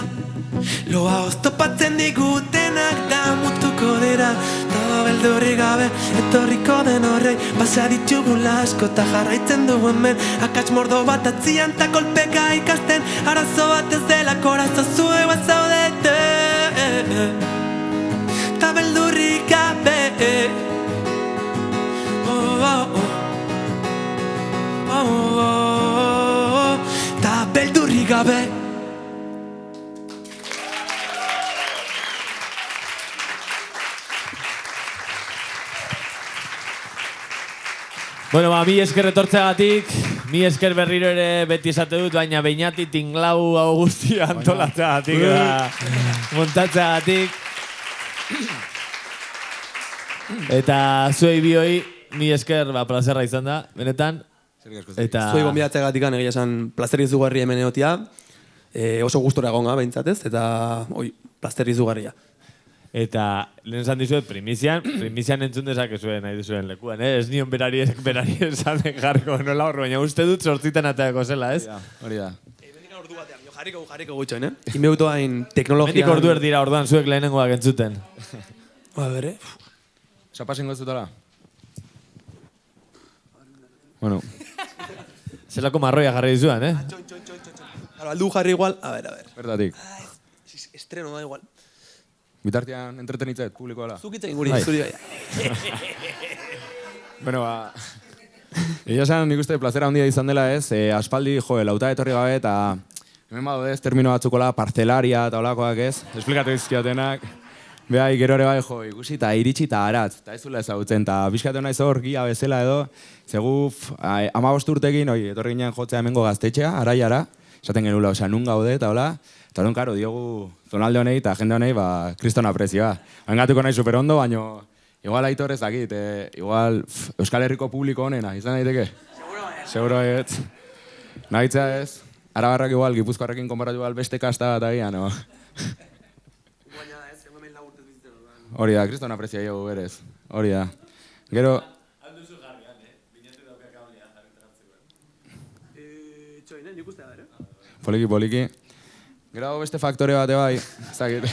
Loa oztopatzen digutenak damutuko dira. Ta beldurri gabe etorriko den horrei pasa ditugula asko ta jarraitzen du hemen. Akats mordo bat atzian ta kolpeka ikasten, arazo bat ez dela korazo zuegoa zaudete. Ta beldurri gabe ta beldurri gabe. Bueno, mi esker etortzeagatik, mi esker berriro ere beti esate dut, baina behinati tinglau hau guztia antolatzeagatik eta montatzeagatik. Eta zuei bioi, mi esker plazerra izan da, benetan. Eta Zuei gonbidatzeagatik egia esan plazer izugarria hemen egotia. Oso gustora egonga behintzatez, eta plazer izugarria. Eta lehen esan dizuet primizian entzun dezakezuen nahi duzuen lekuan, Ez nion berari esan jarriko nola hor, baina uste dut sortzitan ateako zela, ez? Hori da. Bendik ordu batean, jarriko gutxoen, Inbeutu hain teknologia... Mendik ordu erdira orduan zuek lehenengoak entzuten. Bere... Zapasingo ez dutala? Bueno. Zelako marroia jarri dizuan, Aldu jarri igual, a ver. Bertatik. Estreno da igual. Bitartean entretenitzet, publikoa da. Zukitzen guri, zuri gaia. Bueno, egia esan nik uste plazera handia izan dela aspaldi, lauta etorri gabe eta hemen badodez termino batzukola, parcelaria eta olakoak esplikatu izkiatenak. Behai, gero ere bai, ikusi eta iritsi eta aratz, eta ez zula ezagutzen, eta bizkatu nahiz hor, gia bezala edo, zegu 15 urtekin, etorri ginen jotzea hemengo gaztetxea, araiara, esaten genula, nun gaude eta hola, eta hori, karo, diogu zonalde honei eta jende honei, kriston aprezioa. Engatuko nahi super ondo, baino, igual Aitor ez dakit, igual Euskal Herriko publiko honena, izan daiteke? Seguro ez. Nahitzea ez, Arabarrak igual, Gipuzkoarrekin konparatu beste kasta bat agian, no? Hori da, kriston aprezia jo berez. Hori da. Gero... Alduzu jarrian, Binatu dauka kablia jarritzen. Txoinen, nik uste da, Poliki. Gero beste faktore bate bai, ezakit.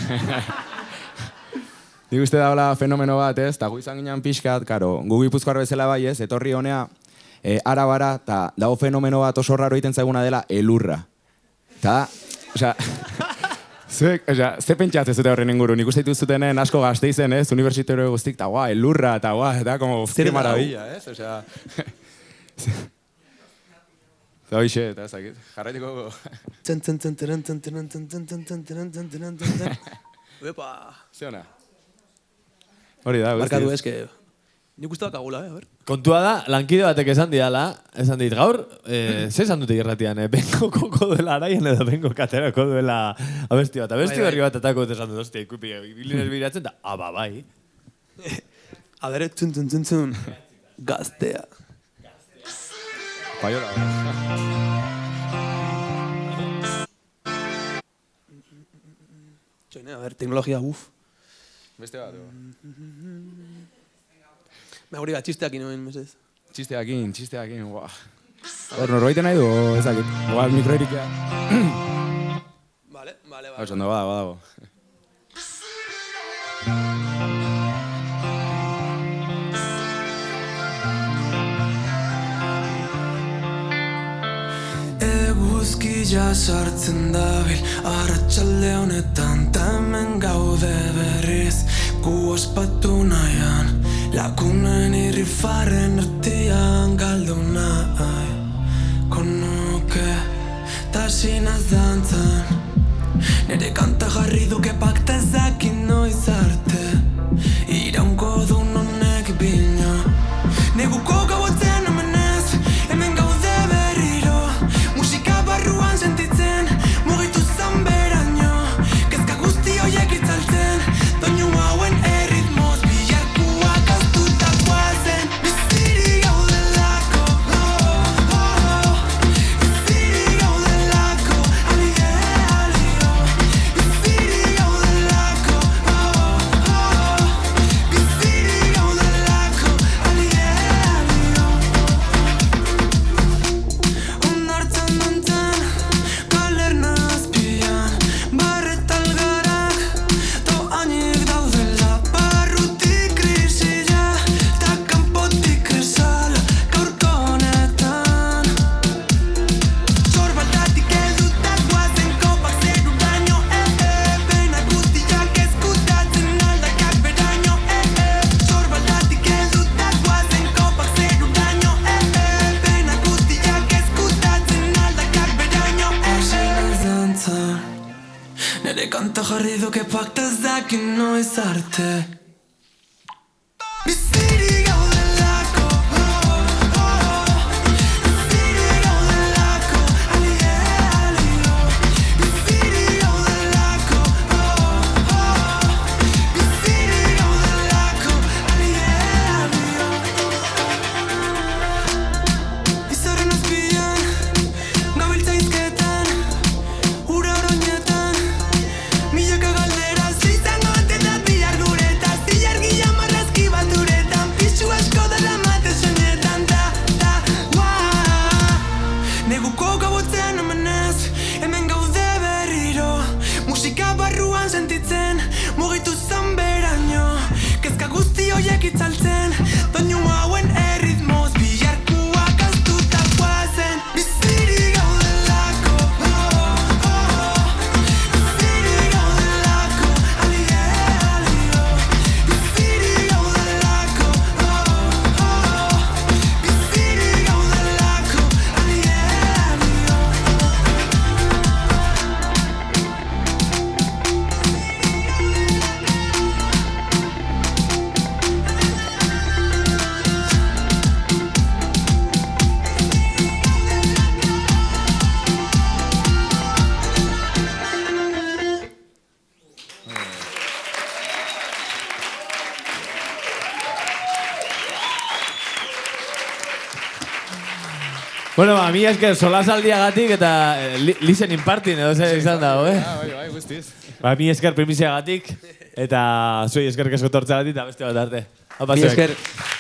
Nik uste daula fenomeno bat, eta gu izan ginen pixkat, karo, gu Gipuzkoar bezala bai etorri honea, Arabara, eta dago fenomeno bat oso raro egiten zaiguna dela, elurra. Eta, osea... Ze pentsatzen zute horren inguru, nik uste dituzutenen asko Gasteizen, Unibertsitario guztik, eta elurra, eta como, que maravilla, osea... Eta hoxe, eta ezakit, jarraitiko... Uepa! Ze hona? Hori da, guztiz. Markatu que... Nik uste dakagula, a ver. Kontua da, lankide batek esan dit, gaur, ze esan dute irratian, bengo koko duela araien edo bengo katerako duela abesti bat. Abesti berri bat atako dut esan dut, ostia, ikupi, bilinez biratzen, eta bai. A ver, txun, gaztea. Paiola, Txoine, a ver, teknologia, Beste bat, hori bat, txisteakin noen, mesez. Txisteakin, guau. Hor, norbaiten nahi du, ezakit. Igual mikroirikia. Vale. Hau, zondo, badago. Eguzkia sartzen dabil, arratsalde honetan, ta hemen gaude berriz, gu ospatu nahian. Lagunen irrifarren ertian galdu nahi konuke ta sinaz dantzan. Nere kanta jarri duke pakta ezakin noiz arte, iraunko dun honek bino. Neguko gauatzen hemenez, hemen gaude berriro, musika barruan sentitzen, mugitu zan beraino, kezka guzti hoiek itzaltzen, doinu hauen erritmoz. Bere kanta jarri duke paktaz dakin noiz arte. Bizirik gaudelako, bizirik gaudelako, alie, alio. Bizirik gaudelako, bizirik gaudelako, alie, alio. Izarren azpian, gabiltza izketan, ura oroinetan, milaka galdera izango eta bihar gureta, zilargia marrazki bat uretan, pixu asko dela mate soinetan, neguko gabotzean omenez, hemen gaude berriro, musika barruan sentitzen, mugitu zan beraino, kezka guzti hoiek itzaltzen, doinu hauen erritmoz, biharkuak aztutakoa zen, bizirik gaudelako, bizirik gaudelako, alie, alio. Bizirik gaudelako, bizirik gaudelako, alie, alio. Bueno, mi esker solasaldiagatik eta listening party edo zer izan dago, Bai, guztiz. Mi esker primiziagatik eta zuei eskerrik asko tortzeagatik eta beste bat arte. Haupa Mi zuek. esker.